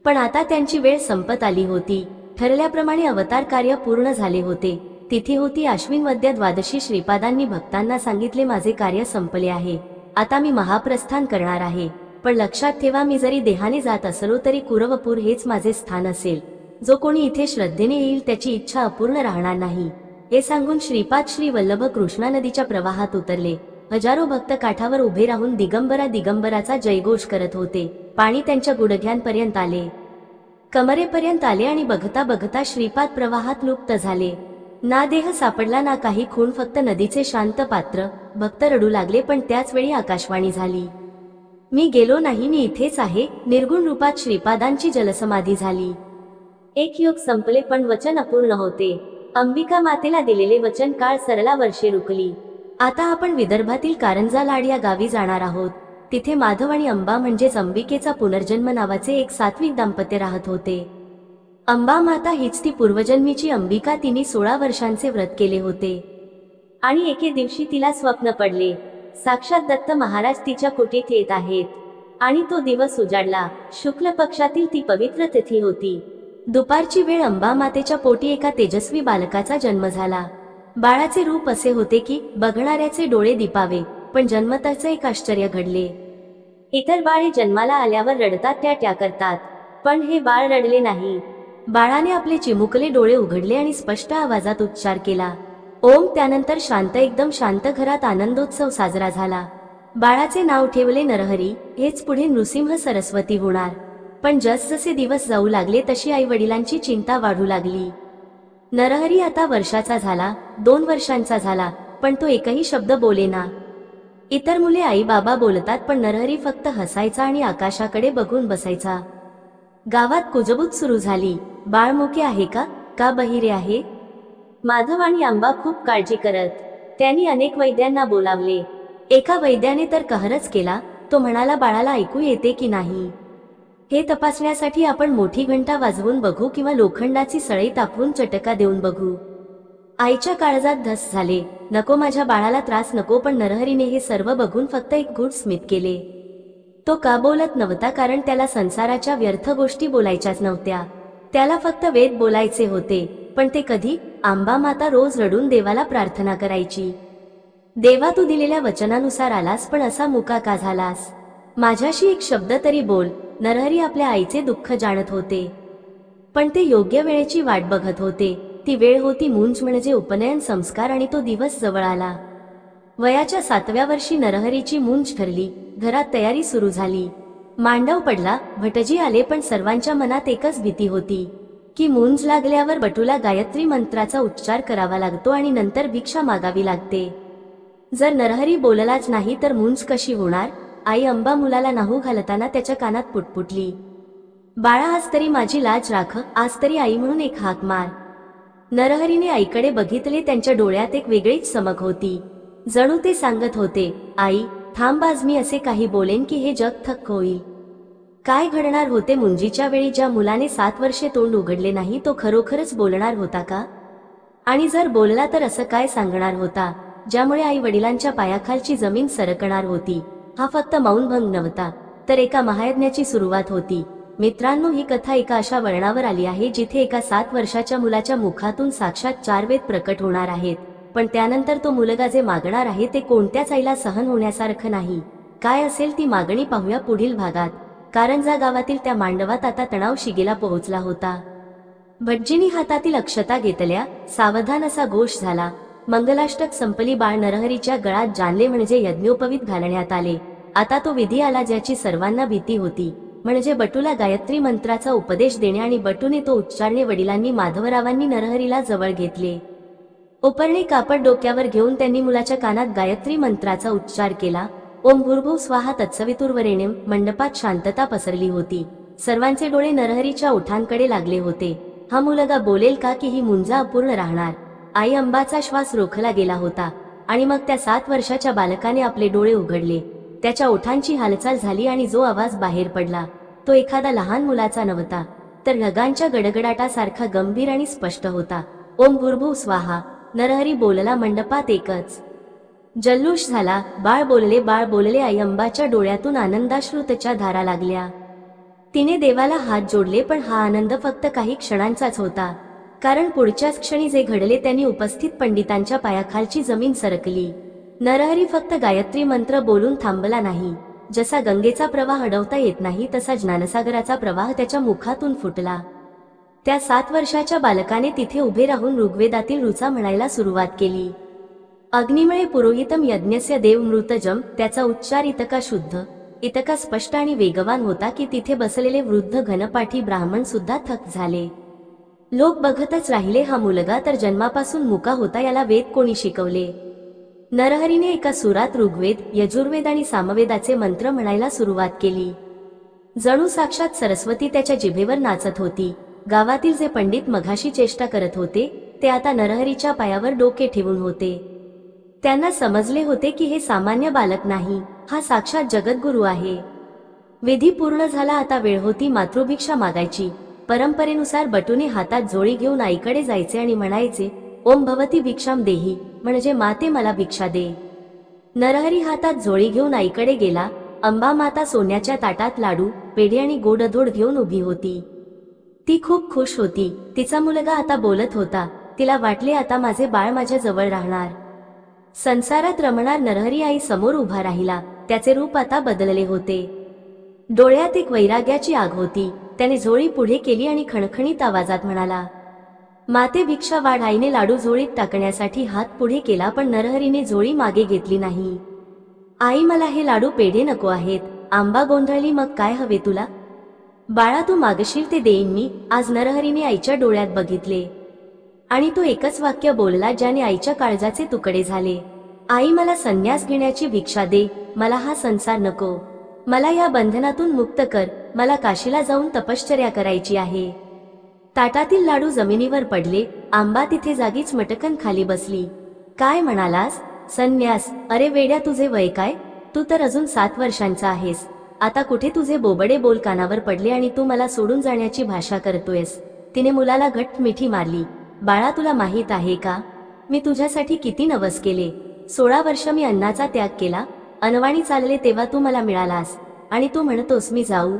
पण आता त्यांची वेळ संपत आली होती. ठरल्याप्रमाणे अवतार कार्य पूर्ण झाले होते. तिथी होती आश्विन वद्य द्वादशी. श्रीपादांनी भक्तांना सांगितले, माझे कार्य संपले आहे. आता मी महाप्रस्थान करणार आहे. पण लक्षात ठेवा, मी जरी देहाने जात असलो तरी कुरवपूर हेच माझे स्थान असेल. जो कोणी इथे श्रद्धेने येईल त्याची इच्छा अपूर्ण राहणार नाही. हे सांगून श्रीपाद श्री वल्लभ कृष्णा नदीच्या प्रवाहात उतरले. हजारो भक्त काठावर उभे राहून दिगंबरा दिगंबराचा जयघोष करत होते. पाणी त्यांच्या गुडघ्यांपर्यंत आले, कमरेपर्यंत आले आणि बघता बघता श्रीपाद प्रवाहात लुप्त झाले. ना देह सापडला ना काही खूण, फक्त नदीचे शांत पात्र. भक्त रडू लागले. पण त्याच वेळी आकाशवाणी झाली, मी गेलो नाही, मी इथेच आहे. निर्गुण रूपात श्रीपादांची जलसमाधी झाली. एक युग संपले पण वचन अपूर्ण होते. अंबिका मातेला दिलेले वचन काळ सरला, वर्षे रुकली. आता आपण विदर्भातील कारंजा लाड या गावी जाणार आहोत. तिथे माधव आणि अंबा म्हणजेच अंबिकेचा पुनर्जन्म नावाचे एक सात्विक दाम्पत्य राहत होते. अंबा माता हीच ती पूर्वजन्मीची अंबिका. तिने 16 वर्षांचे व्रत केले होते आणि एके दिवशी तिला स्वप्न पडले. साक्षात दत्त महाराज तिच्या कुटीत येत आहेत आणि तो दिवस उजाडला. शुक्ल पक्षातील ती पवित्र तिथी होती. दुपारची वेळ अंबा मातेच्या पोटी एका तेजस्वी बालकाचा जन्म झाला. बाळाचे रूप असे होते की बघणाऱ्याचे डोळे दिपावे, पण जन्मताच एक आश्चर्य घडले. इतर बाळे जन्माला आल्यावर रडतात त्या करतात, पण हे बाळ रडले नाही. बाळाने आपले चिमुकले डोळे उघडले आणि स्पष्ट आवाजात उच्चार केला, ओम. त्यानंतर शांत, एकदम शांत घरात आनंदोत्सव साजरा झाला. बाळाचे नाव ठेवले नरहरी. हेच पुढे नृसिंह सरस्वती होणार. पण जसजसे दिवस जाऊ लागले तशी आई वडिलांची चिंता वाढू लागली. नरहरी आता वर्षाचा झाला, 2 वर्षांचा झाला, पण तो एकही शब्द बोलेना. इतर मुले आई बाबा बोलतात, पण नरहरी फक्त हसायचा आणि आकाशाकडे बघून बसायचा. गावात कुजबूज सुरू झाली. बाळ मुके आहे का? का बहिरे आहे? माधव आणि अंबा खूप काळजी करत. त्यांनी अनेक वैद्यांना बोलावले. एका वैद्याने तर कहरच केला. तो म्हणाला, बाळाला ऐकू येते की नाही हे तपासण्यासाठी आपण मोठी घंटा वाजवून बघू किंवा लोखंडाची सळई तापवून चटका देऊन बघू. आईच्या काळजात धस झाले. नको, माझ्या बाळाला त्रास नको. पण नरहरीने हे सर्व बघून फक्त एक गुड स्मित केले. तो का बोलत नव्हता? कारण त्याला संसाराच्या व्यर्थ गोष्टी बोलायच्याच नव्हत्या. त्याला फक्त वेद बोलायचे होते. पण ते कधी? आंबा माता रोज रडून देवाला प्रार्थना करायची, देवा, तू दिलेल्या वचनानुसार आलास, पण असा मुका का झालास? माझ्याशी एक शब्द तरी बोल. नरहरी आपल्या आईचे दुःख जाणत होते, पण ते योग्य वेळेची वाट बघत होते. ती वेळ होती मुंज, म्हणजे उपनयन संस्कार, आणि तो दिवस जवळ आला. वयाच्या 7व्या वर्षी नरहरीची मुंज ठरली. घरात तयारी सुरू झाली. मांडव पडला, भटजी आले, पण सर्वांच्या मनात एकच भीती होती की मुंज लागल्यावर बटूला गायत्री मंत्राचा उच्चार करावा लागतो आणि नंतर भिक्षा मागावी लागते. जर नरहरी बोललाच नाही तर मुंज कशी होणार? आई अंबा मुलाला नाहू घालताना त्याच्या कानात पुटपुटली, बाळा, आज तरी माझी लाज राख. आज तरी आई म्हणून एक हाक मार. नरहरीने आईकडे बघितले. त्यांच्या डोळ्यात एक वेगळीच चमक होती. जणू ते सांगत होते, आई थांब, आज मी असे काही बोलेन की हे जग थक्क होईल. काय घडणार होते मुंजीच्या वेळी? ज्या मुलाने 7 वर्षे तोंड उघडले नाही, तो खरोखरच बोलणार होता का? आणि जर बोलला तर असं काय सांगणार होता ज्यामुळे आई वडिलांच्या पायाखालची जमीन सरकणार होती? हा फक्त मौनभंग नव्हता, तर एका महायज्ञाची सुरुवात होती. मित्रांनो, ही कथा एका अशा वळणावर आली आहे जिथे एका 7 वर्षाच्या मुलाच्या मुखातून साक्षात 4 वेद प्रकट होणार आहेत. पण त्यानंतर तो मुलगा जे मागणार आहे ते कोणत्याच आईला सहन होण्यासारखं नाही. काय असेल ती मागणी पाहूया पुढील भागात. कारंजा गावातील त्या मांडवात आता तणाव शिगेला पोहोचला होता. भटजींनी हातातील अक्षता घेतल्या. सावधान असा घोष झाला. मंगलाष्टक संपली. बाळ नरहरीच्या गळात जाणले, म्हणजे यज्ञोपवीत घालण्यात आले. आता तो विधी आला ज्याची सर्वांना भीती होती, म्हणजे बटूला गायत्री मंत्राचा उपदेश देणे. आणि बटूने तो उच्चारणे. वडिलांनी, माधवरावांनी नरहरीला जवळ घेतले. उपरणे कापड डोक्यावर घेऊन त्यांनी मुलाच्या कानात गायत्री मंत्राचा उच्चार केला. ओम भूर्भुव स्वाहा तत्सवितुर्वरेण्यम. मंडपात शांतता पसरली होती. सर्वांचे डोळे नरहरीच्या ओठांकडे लागले होते. हा मुलगा बोलेल का, की ही मुंजा अपूर्ण राहणार? आई अंबाचा श्वास रोखला गेला होता. आणि मग त्या 7 वर्षाच्या बालकाने आपले डोळे उघडले. त्याच्या ओठांची हालचाल झाली आणि जो आवाज बाहेर पडला तो एखादा लहान मुलाचा नव्हता, तर ढगांच्या गडगडाटासारखा गंभीर आणि स्पष्ट होता. ओम भूर्भुव स्वाहा. नरहरी बोलला. मंडपात एकच जल्लोष झाला. बाळ बोलले, बाळ बोलले. आई अंबाच्या डोळ्यातून आनंदाश्रुतच्या धारा लागल्या. तिने देवाला हात जोडले, पण हा आनंद फक्त काही क्षणांचाच होता. कारण पुढच्याच क्षणी जे घडले त्यांनी उपस्थित पंडितांच्या पायाखालची जमीन सरकली. नरहरी फक्त गायत्री मंत्र बोलून थांबला नाही. जसा गंगेचा प्रवाह अडवता येत नाही, तसा ज्ञानसागराचा प्रवाह त्याच्या मुखातून फुटला. त्या 7 वर्षाच्या बालकाने तिथे उभे राहून ऋग्वेदातील ऋचा म्हणायला सुरुवात केली. अग्निमळे पुरोहितम यज्ञस्य देवमृतजम. त्याचा उच्चार इतका शुद्ध, इतका स्पष्ट आणि वेगवान होता की तिथे बसलेले वृद्ध घनपाठी ब्राह्मण सुद्धा थक्क झाले. लोक बघतच राहिले. हा मुलगा तर जन्मापासून मुका होता, याला वेद कोणी शिकवले? नरहरीने एका सुरात ऋग्वेद, यजुर्वेद आणि सामवेदाचे मंत्र म्हणायला सुरुवात केली. जणू साक्षात सरस्वती त्याच्या जिभेवर नाचत होती. गावातील जे पंडित मघाशी चेष्टा करत होते ते आता नरहरीच्या पायावर डोके ठेवून होते. त्यांना समजले होते की हे सामान्य बालक नाही, हा साक्षात जगद्गुरू आहे. विधी पूर्ण झाला. आता वेळ होती मातृभिक्षा मागायची. परंपरेनुसार बटूने हातात झोळी घेऊन आईकडे जायचे आणि म्हणायचे, ओम भवती भिक्षाम देही, म्हणजे माते मला भिक्षा दे. नरहरी हातात झोळी घेऊन आईकडे गेला. अंबा माता सोन्याच्या ताटात लाडू, पेढे आणि गोडधोड घेऊन उभी होती. ती खूप खुश होती. तिचा मुलगा आता बोलत होता. तिला वाटले आता माझे बाळ माझ्या जवळ राहणार. संसारात रमणार नरहरी आई समोर उभा राहिला. त्याचे रूप आता बदलले होते. डोळ्यात एक वैराग्याची आग होती. त्याने झोळी पुढे केली आणि खणखणीत आवाजात म्हणाला, माते भिक्षा वाढ. आईने लाडू झोळीत टाकण्यासाठी हात पुढे केला, पण नरहरीने झोळी मागे घेतली नाही. आई, मला हे लाडू पेढे नको आहेत. आंबा गोंधळली, मग काय हवे तुला? बाळा, तू मागशील ते देईन मी. आज नरहरीने आईच्या डोळ्यात बघितले आणि तो एकच वाक्य बोलला ज्याने आईच्या काळजाचे तुकडे झाले. आई, मला संन्यास घेण्याची भिक्षा दे. मला हा संसार नको. मला या बंधनातून मुक्त कर. मला काशीला जाऊन तपश्चर्या करायची आहे. ताटातील लाडू जमिनीवर पडले. आंबा तिथे जागीच मटकन खाली बसली. काय म्हणालास? संन्यास? अरे वेड्या, तुझे वय काय? तू तर अजून 7 वर्षांचा आहेस. आता कुठे तुझे बोबडे बोल कानावर पडले आणि तू मला सोडून जाण्याची भाषा करतोयस. तिने मुलाला घट्ट मिठी मारली. बाळा, तुला माहीत आहे का मी तुझ्यासाठी किती नवस केले? 16 वर्ष मी अन्नाचा त्याग केला. अनवाणी चालले तेव्हा तू मला मिळालास आणि तू म्हणतोस मी जाऊ?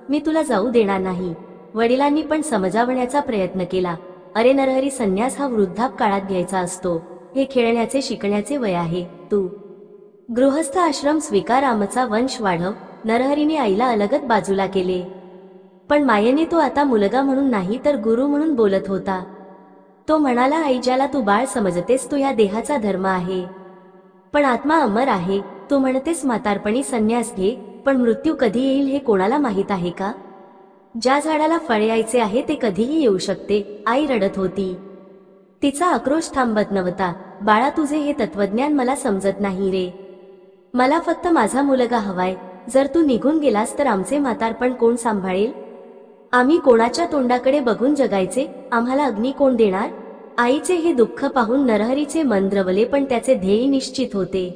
मी तुला जाऊ देणार नाही. वडिलांनी पण समजावण्याचा प्रयत्न केला. अरे नरहरी, संन्यास हा वृद्धाप काळात घ्यायचा असतो. हे खेळण्याचे शिकण्याचे वय आहे. तू गृहस्थ आश्रम स्वीकार, आमचा वंश वाढव. नरहरीने आईला अलगद बाजूला केले. पण मायेने तो आता मुलगा म्हणून नाही तर गुरु म्हणून बोलत होता. तो म्हणाला, आई, ज्याला तू बाळ समजतेस तो या देहाचा धर्म आहे, पण आत्मा अमर आहे. तू म्हणतेस म्हातारपणी संन्यास घे, पण मृत्यू कधी येईल हे कोणाला माहीत आहे का? ज्या झाडाला फळ यायचे आहे ते कधीही येऊ शकते. आई रडत होती. तिचा आक्रोश थांबत नव्हता. बाळा, तुझे हे तत्वज्ञान मला समजत नाही रे. मला फक्त माझा मुलगा हवाय. जर तू निघून गेलास तर आमचे म्हातारपण कोण सांभाळेल? आम्ही कोणाच्या तोंडाकडे बघून जगायचे? आम्हाला अग्नी कोण देणार? आईचे हे दुःख पाहून नरहरीचे मन द्रवले, पण त्याचे ध्येय निश्चित होते.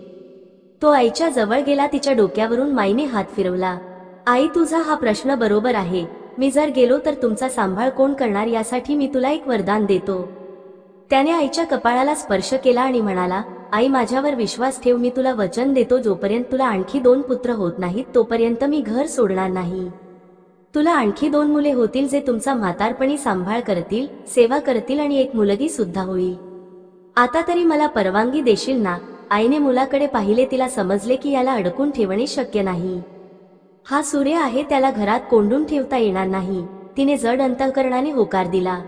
तो आईच्या जवळ गेला. तिच्या डोक्यावरून माईने हात फिरवला. आई, तुझा हा प्रश्न बरोबर आहे. मी जर गेलो तर तुमचा सांभाळ कोण करणार? यासाठी मी तुला एक वरदान देतो. त्याने आईच्या कपाळाला स्पर्श केला आणि म्हणाला, आई, माझ्यावर विश्वास ठेव. मी तुला वचन देतो, जोपर्यंत तुला आणखी 2 पुत्र होत नाहीत तोपर्यंत मी घर सोडणार नाही. तुला आणखी 2 मुले होतील जे तुमचा म्हातारपणी सांभाळ करतील, सेवा करतील आणि एक मुलगी सुद्धा होईल. आता तरी मला परवानगी देशील ना? आईने मुलाकडे पाहिले. तिला समजले की याला अडकून ठेवणे शक्य नाही. हा सूर्य आहे, त्याला घरात कोंडून ठेवता येणार नाही. तिने जड अंतःकरणाने होकार दिला.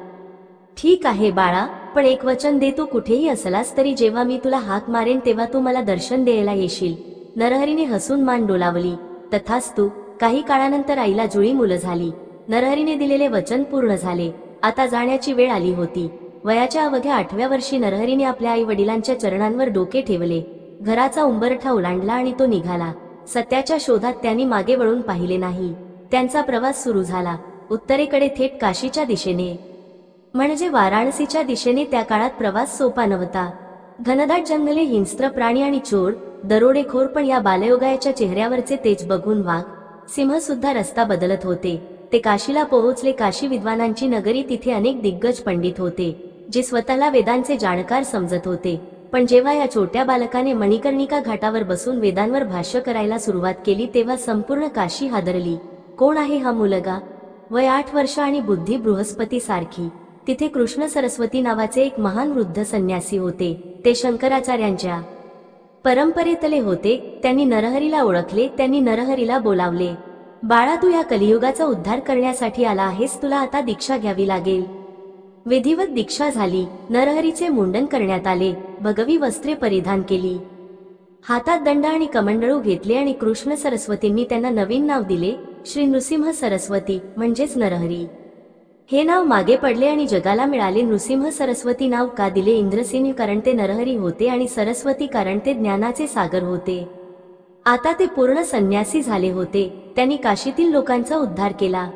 ठीक आहे बाळा, पण एक वचन दे. तू कुठेही असलास तरी जेव्हा मी तुला हाक मारेन तेव्हा तू मला दर्शन द्यायला येशील. नरहरीने हसून मान डोलावली. तथास्तु. काही काळानंतर आईला जुळी मुलं झाली. नरहरीने दिलेले वचन पूर्ण झाले. आता जाण्याची वेळ आली होती. वयाच्या अवघ्या 8व्या वर्षी नरहरीने आपल्या आई वडिलांच्या चरणांवर डोके ठेवले. घराचा उंबरठा ओलांडला आणि तो निघाला. सत्याच्या शोधात त्यांनी मागे वळून पाहिले नाही. त्यांचा प्रवास सुरू झाला. उत्तरेकडे, थेट काशीच्या दिशेने, म्हणजे वाराणसीच्या दिशेने. त्या काळात प्रवास सोपा नव्हता. घनदाट जंगले, हिंस्त्र प्राणी आणि चोर, दरोडेखोर. पण या बालयोगाच्या चेहऱ्यावरचे तेज बघून वाघ, सिंह सुद्धा रस्ता बदलत होते. ते काशीला पोहोचले. काशी विद्वानांची नगरी. तिथे अनेक दिग्गज पंडित होते जे स्वतःला वेदांचे जाणकार समजत होते. पण जेव्हा या छोट्या बालकाने मणिकर्णिका घाटावर बसून वेदांवर भाष्य करायला सुरुवात केली तेव्हा संपूर्ण काशी हादरली. कोण आहे हा मुलगा? वय 8 वर्ष आणि बुद्धी बृहस्पती सारखी. तिथे कृष्ण सरस्वती नावाचे एक महान वृद्ध संन्यासी होते. ते शंकराचार्यांच्या परंपरेतले होते. त्यांनी नरहरीला ओळखले. त्यांनी नरहरीला बोलावले. बाळा, तू या कलियुगाचा उद्धार करण्यासाठी आला आहेस. तुला आता दीक्षा घ्यावी लागेल. विधिवत दीक्षा झाली. नरहरीचे मुंडन करण्यात आले. भगवी वस्त्रे परिधान केली. हातात दंड आणि कमंडळू घेतले आणि कृष्ण सरस्वतींनी त्यांना नवीन नाव दिले, श्री नृसिंह सरस्वती, म्हणजेच नरहरी. हे नाव मागे पडले आणि जगाला मिळाले. नृसिंह सरस्वती नाव का दिले? इंद्रसेनी कारण ते नरहरी होते आणि सरस्वती कारण ते ज्ञानाचे सागर होते. आता ते पूर्ण संन्यासी झाले होते. त्यांनी काशीतील लोकांचा उद्धार केला.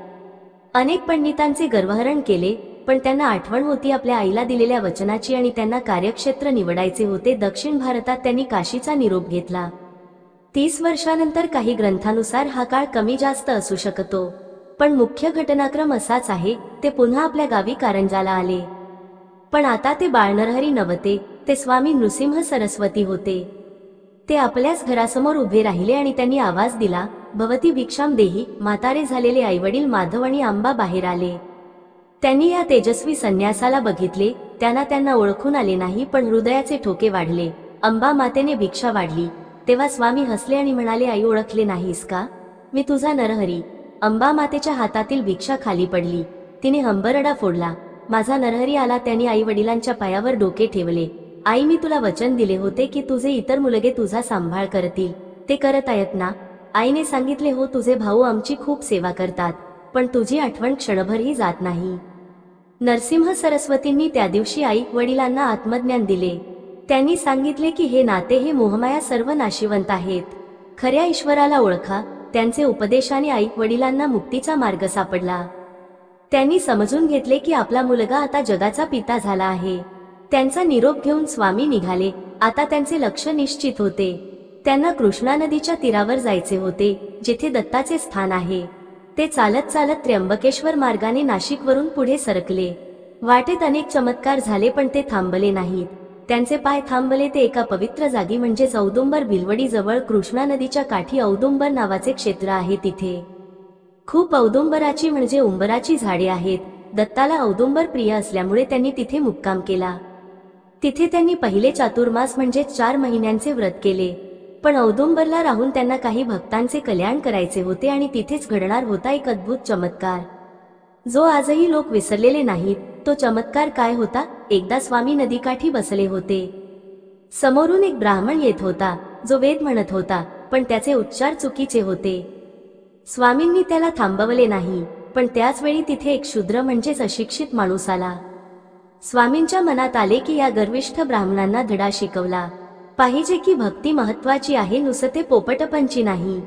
अनेक पंडितांचे गर्वहरण केले. पण त्यांना आठवण होती आपल्या आईला दिलेल्या वचनाची आणि त्यांना कार्यक्षेत्र निवडायचे होते. दक्षिण भारतात त्यांनी काशीचा निरोप घेतला. 30 वर्षानंतर काही ग्रंथानुसार हा काळ कमी जास्त असू शकतो, पण मुख्य घटनाक्रम असाच आहे. ते पुन्हा आपल्या गावी कारंजाला आले. पण आता ते बाळ नरहरी नव्हते. ते स्वामी नृसिंह सरस्वती होते. ते आपल्याच घरासमोर उभे राहिले आणि त्यांनी आवाज दिला, भवती भिक्षाम देही. म्हातारे झालेले आईवडील माधव आणि आंबा बाहेर आले. त्यांनी या तेजस्वी संन्यासाला बघितले. त्यांना ओळखून आले नाही, पण हृदयाचे ठोके वाढले. अंबा मातेने भिक्षा वाढली. तेव्हा स्वामी हसले आणि म्हणाले, आई ओळखले नाहीस का? मी तुझा नरहरी. अंबा मातेच्या हातातील भिक्षा खाली पडली. तिने हंबरडा फोडला. माझा नरहरी आला. त्यांनी आई वडिलांच्या पायावर डोके ठेवले. आई, मी तुला वचन दिले होते की तुझे इतर मुलगे तुझा सांभाळ करतील. ते करत आहेत ना? आईने सांगितले, हो, तुझे भाऊ आमची खूप सेवा करतात, पण तुझी आठवण क्षणभरही जात नाही. नरसिंह सरस्वतींनी त्या दिवशी आई वडिलांना आत्मज्ञान दिले. त्यांनी सांगितले की हे नाते, हे मोहमाया सर्व नाशिवंत आहेत. खऱ्या ईश्वराला ओळखा. त्यांचे उपदेशाने आई वडिलांना मुक्तीचा मार्ग सापडला. त्यांनी समजून घेतले की आपला मुलगा आता जगाचा पिता झाला आहे. त्यांचा निरोप घेऊन स्वामी निघाले. आता त्यांचे लक्ष निश्चित होते. त्यांना कृष्णा नदीच्या तीरावर जायचे होते, जिथे दत्ताचे स्थान आहे. ते चालत चालत त्र्यंबकेश्वर मार्गाने नाशिकवरून पुढे सरकले. वाटेत अनेक चमत्कार झाले, पण ते थांबले नाहीत. त्यांचे पाय थांबले ते एका पवित्र जागी, म्हणजेच औदुंबर भिलवडी जवळ कृष्णा नदीच्या काठी औदुंबर नावाचे क्षेत्र आहे. तिथे खूप औदुंबराची म्हणजे उंबराची झाडे आहेत. दत्ताला औदुंबर प्रिय असल्यामुळे त्यांनी तिथे मुक्काम केला. तिथे त्यांनी पहिले चातुर्मास म्हणजे 4 महिन्यांचे व्रत केले. पण औदुंबरला राहून त्यांना काही भक्तांचे कल्याण करायचे होते आणि तिथेच घडणार होता एक अद्भुत चमत्कार, जो आजही लोक विसरलेले नाहीत. तो चमत्कार काय होता? एकदा स्वामी नदीकाठी बसले होते. समोरून एक ब्राह्मण येत होता, जो वेद म्हणत होता, पण त्याचे उच्चार चुकीचे होते. स्वामींनी त्याला थांबवले नाही, पण त्याच वेळी तिथे एक शूद्र म्हणजेच अशिक्षित माणूस आला. स्वामींच्या मनात आले की या गर्विष्ठ ब्राह्मणांना धडा शिकवला पाहिजे की भक्ती महत्वाची आहे, नुसते पोपटपंची नाही.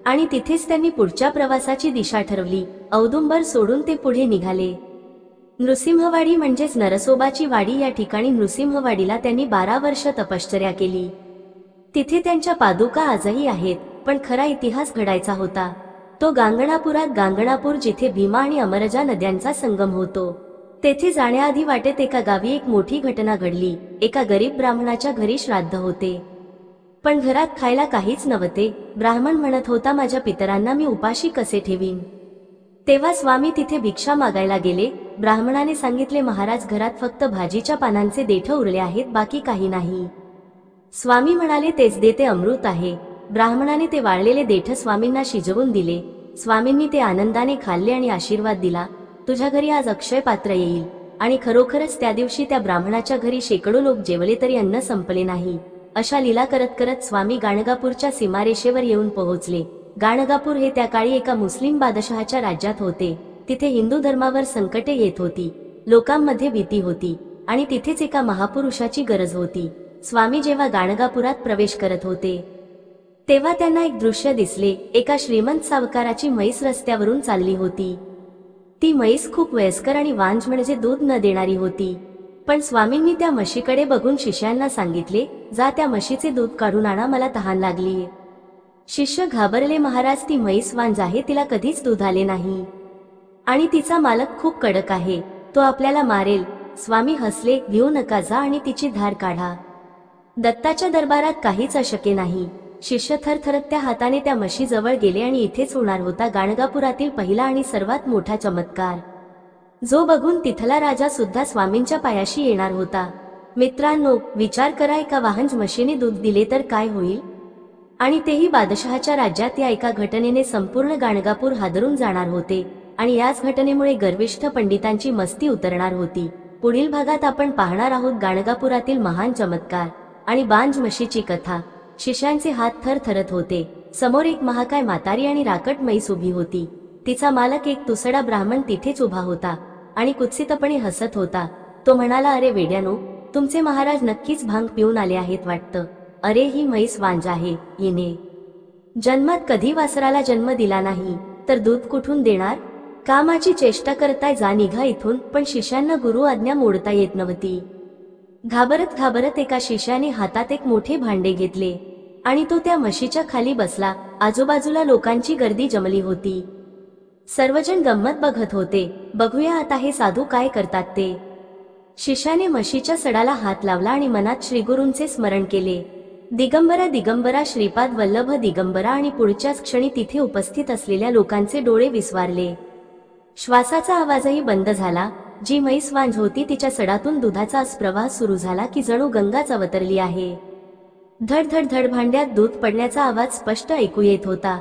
आणि तिथेच त्यांनी पुढच्या प्रवासाची दिशा ठरवली. औदुंबर सोडून ते पुढे निघाले. नृसिंहवाडी म्हणजेच नरसोबाची वाडी, या ठिकाणी नृसिंहवाडीला त्यांनी 12 वर्ष तपश्चर्या केली. तिथे त्यांच्या पादुका आजही आहेत, पण खरा इतिहास घडायचा होता तो गांगणापुरात. गांगणापूर जिथे भीमा आणि अमरजा नद्यांचा संगम होतो. तेथे जाण्याआधी वाटेत एका गावी एक मोठी घटना घडली. एका गरीब ब्राह्मणाच्या घरी श्राद्ध होते, पण घरात खायला काहीच नव्हते. ब्राह्मण म्हणत होता, माझ्या पितरांना मी उपाशी कसे ठेवीन? तेव्हा स्वामी तिथे भिक्षा मागायला गेले. ब्राह्मणाने सांगितले, महाराज, घरात फक्त भाजीच्या पानांचे देठ उरले आहेत, बाकी काही नाही. स्वामी म्हणाले, तेच देते अमृत आहे. ब्राह्मणाने ते वाळलेले देठ स्वामींना शिजवून दिले. स्वामींनी ते आनंदाने खाल्ले आणि आशीर्वाद दिला, तुझ्या घरी आज अक्षय पात्र येईल. आणि खरोखरच त्या दिवशी त्या ब्राह्मणाच्या घरी शेकडो लोक जेवले तरी अन्न संपले नाही. अशा लीला करत करत स्वामी गाणगापूरच्या सीमारेषेवर येऊन पोहोचले. गाणगापूर हे त्या काळी एका मुस्लिम बादशहाच्या राज्यात होते. तिथे हिंदू धर्मावर संकटे येत होती, लोकांमध्ये भीती होती आणि तिथेच एका महापुरुषाची गरज होती. स्वामी जेव्हा गाणगापुरात प्रवेश करत होते, तेव्हा त्यांना एक दृश्य दिसले. एका श्रीमंत सावकाराची म्हैस रस्त्यावरून चालली होती. ती म्हैस खूप वयस्कर आणि वांज म्हणजे दूध न देणारी होती. पण स्वामींनी त्या म्हशीकडे बघून शिष्यांना सांगितले, जा त्या म्हशीचे दूध काढून आणा, मला तहान लागलीये. शिष्य घाबरले, महाराज, ती म्हैस वांज आहे, तिला कधीच दूध आले नाही आणि तिचा मालक खूप कडक आहे, तो आपल्याला मारेल. स्वामी हसले, घेऊ नका, जा आणि तिची धार काढा. दत्ताच्या दरबारात काहीच अशक्य नाही. शिष्य थरथरत त्या हाताने त्या म्हशीजवळ गेले आणि इथेच होणार होता गाणगापुरातील पहिला आणि सर्वात मोठा चमत्कार, जो बघून तिथला राजा सुद्धा स्वामींच्या पायाशी येणार होता. मित्रांनो, विचार करा, एका वाहंज म्हशीने दूध दिले तर काय होईल? आणि तेही बादशहाच्या राज्यात. या एका घटनेने संपूर्ण गाणगापूर हादरून जाणार होते आणि याच घटनेमुळे गर्विष्ठ पंडितांची मस्ती उतरणार होती. पुढील भागात आपण पाहणार आहोत गाणगापुरातील महान चमत्कार आणि बांज म्हशीची कथा. शिष्यांचे हात थरथरत होते. समोर एक महाकाय म्हातारी आणि राकट म्हैस उभी होती. तिचा मालक एक तुसडा ब्राह्मण तिथेच उभा होता आणि कुत्सितपणे हसत होता. तो म्हणाला, अरे वेड्यानो, तुमचे महाराज नक्कीच भांग पिऊन आले आहेत वाटतं. अरे, ही म्हैस वांज आहे. हिने जन्मात कधी वासराला जन्म दिला नाही, तर दूध कुठून देणार? कामाची चेष्टा करताय, जा निघा इथून. पण शिष्यांना गुरु आज्ञा मोडता येत नव्हती. घाबरत घाबरत एका शिष्याने हातात एक मोठे भांडे घेतले आणि तो त्या म्हशीच्या खाली बसला. आजूबाजूला लोकांची गर्दी जमली होती. सर्वजण गंमत बघत होते. बघूया आता हे साधू काय करतात ते. शिष्याने म्हशीच्या सडाला हात लावला आणि मनात श्रीगुरूंचे स्मरण केले. दिगंबरा दिगंबरा, श्रीपाद वल्लभ दिगंबरा. आणि पुढच्याच क्षणी तिथे उपस्थित असलेल्या लोकांचे डोळे विस्वारले. श्वासाचा आवाजही बंद झाला. जी म्हैस वांझ होती तिच्या सडातून दुधाचा प्रवाह सुरू झाला की जणू गंगाच अवतरली आहे. धड धड धड भांड्यात दूध पडण्याचा आवाज स्पष्ट ऐकू येत होता.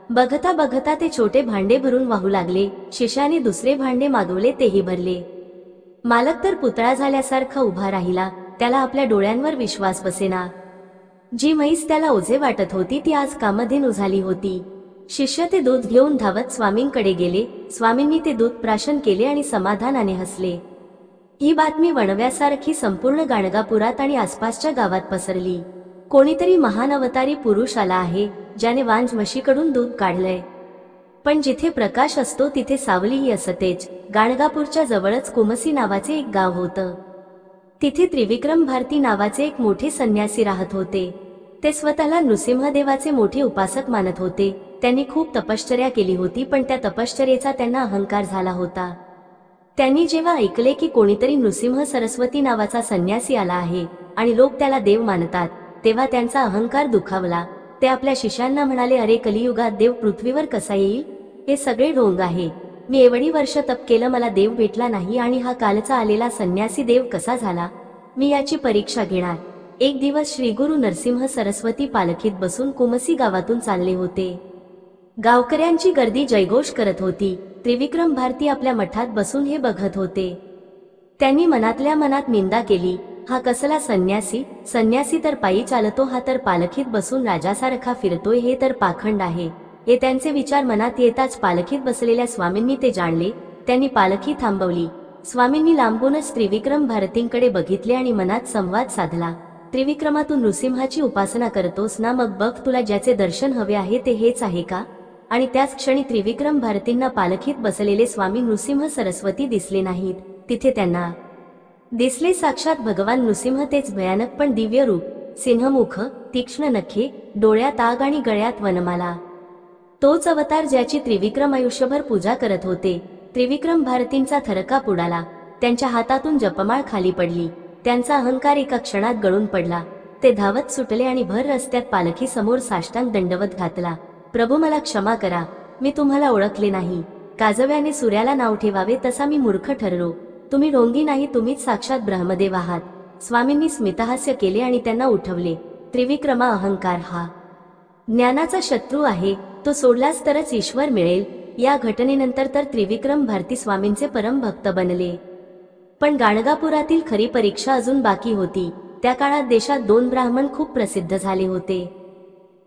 बघता बघता ते छोटे भांडे भरून वाहू लागले. शिष्याने दुसरे भांडे मागवले, तेही भरले. मालक तर पुतळा झाल्यासारखा उभा राहिला. त्याला आपल्या डोळ्यांवर विश्वास बसेना. जी म्हैस त्याला ओझे वाटत होती ती आज कामधेनू झाली होती. शिष्य ते दूध घेऊन धावत स्वामींकडे गेले. स्वामींनी ते दूध प्राशन केले आणि समाधानाने हसले. ही बातमी वणव्यासारखी संपूर्ण गाणगापुरात आणि आसपासच्या गावात पसरली. कोणीतरी महान अवतारी पुरुष आला आहे ज्याने वांझ म्हशीकडून दूध काढलंय. पण जिथे प्रकाश असतो तिथे सावलीही असतेच. गाणगापूरच्या जवळच कुमसी नावाचे एक गाव होतं. तिथे त्रिविक्रम भारती नावाचे एक मोठे संन्यासी राहत होते. ते स्वतःला नृसिंहदेवाचे मोठे उपासक मानत होते. त्यांनी खूप तपश्चर्या केली होती, पण त्या तपश्चर्येचा त्यांना अहंकार झाला होता. त्यांनी जेव्हा ऐकले की कोणीतरी नृसिंह सरस्वती नावाचा संन्यासी आला आहे आणि लोक त्याला देव मानतात, तेव्हा त्यांचा अहंकार दुखावला. ते आपल्या शिष्यांना म्हणाले, अरे कलियुगात देव पृथ्वीवर कसा येईल? हे सगळे ढोंग आहे. मी एवढी वर्ष तप केलं, मला देव भेटला नाही आणि हा कालचा आलेला संन्यासी देव कसा झाला? मी याची परीक्षा घेणार. एक दिवस श्री गुरु नरसिंह सरस्वती पालखीत बसून कुमसी गावातून चालले होते. गावकऱ्यांची गर्दी जयघोष करत होती. त्रिविक्रम भारती आपल्या मठात बसून हे बघत होते. त्यांनी मनातल्या मनात निंदा केली, हा कसला संन्यासी? संन्यासी तर पायी चालतो, हा तर पालखीत बसून राजासारखा फिरतोय. हे तर पाखंड आहे. हे त्यांचे विचार मनात येताच पालखीत बसलेल्या स्वामींनी ते जाणले. त्यांनी पालखी थांबवली. स्वामींनी लांबूनच त्रिविक्रम भारतींकडे बघितले आणि मनात संवाद साधला. त्रिविक्रमा, तू नृसिंहाची उपासना करतोस ना? मग बघ, तुला ज्याचे दर्शन हवे आहे ते हेच आहे का? आणि त्याच क्षणी त्रिविक्रम भारतींना पालखीत बसलेले स्वामी नृसिंह सरस्वती दिसले नाहीत. तिथे त्यांना दिसले साक्षात भगवान नृसिंह. तेच भयानक पण दिव्य रूप. सिंहमुख, तीक्ष्ण नखे, डोळ्यात आग आणि गळ्यात वनमाला. तोच अवतार ज्याची त्रिविक्रम आयुष्यभर पूजा करत होते. त्रिविक्रम भारतींचा थरकाप उडाला. त्यांच्या हातातून जपमाळ खाली पडली. त्यांचा अहंकार एका क्षणात गळून पडला. ते धावत सुटले आणि भर रस्त्यात पालखी समोर साष्टांग दंडवत घातला. प्रभू, मला क्षमा करा. मी तुम्हाला ओळखले नाही. काजव्याने सूर्याला नाव ठेवावे तसा मी मूर्ख ठरलो. तुम्ही ढोंगी नाही, तुम्हीच साक्षात ब्रह्मदेव आहात. स्वामींनी स्मितहास्य केले आणि त्यांना उठवले. त्रिविक्रमा, अहंकार हा ज्ञानाचा शत्रू आहे. तो सोडलास तरच ईश्वर मिळेल. या घटनेनंतर तर त्रिविक्रम भारती स्वामींचे परम भक्त बनले. पण गाणगापुरातील खरी परीक्षा अजून बाकी होती. त्या काळात देशात 2 ब्राह्मण खूप प्रसिद्ध झाले होते.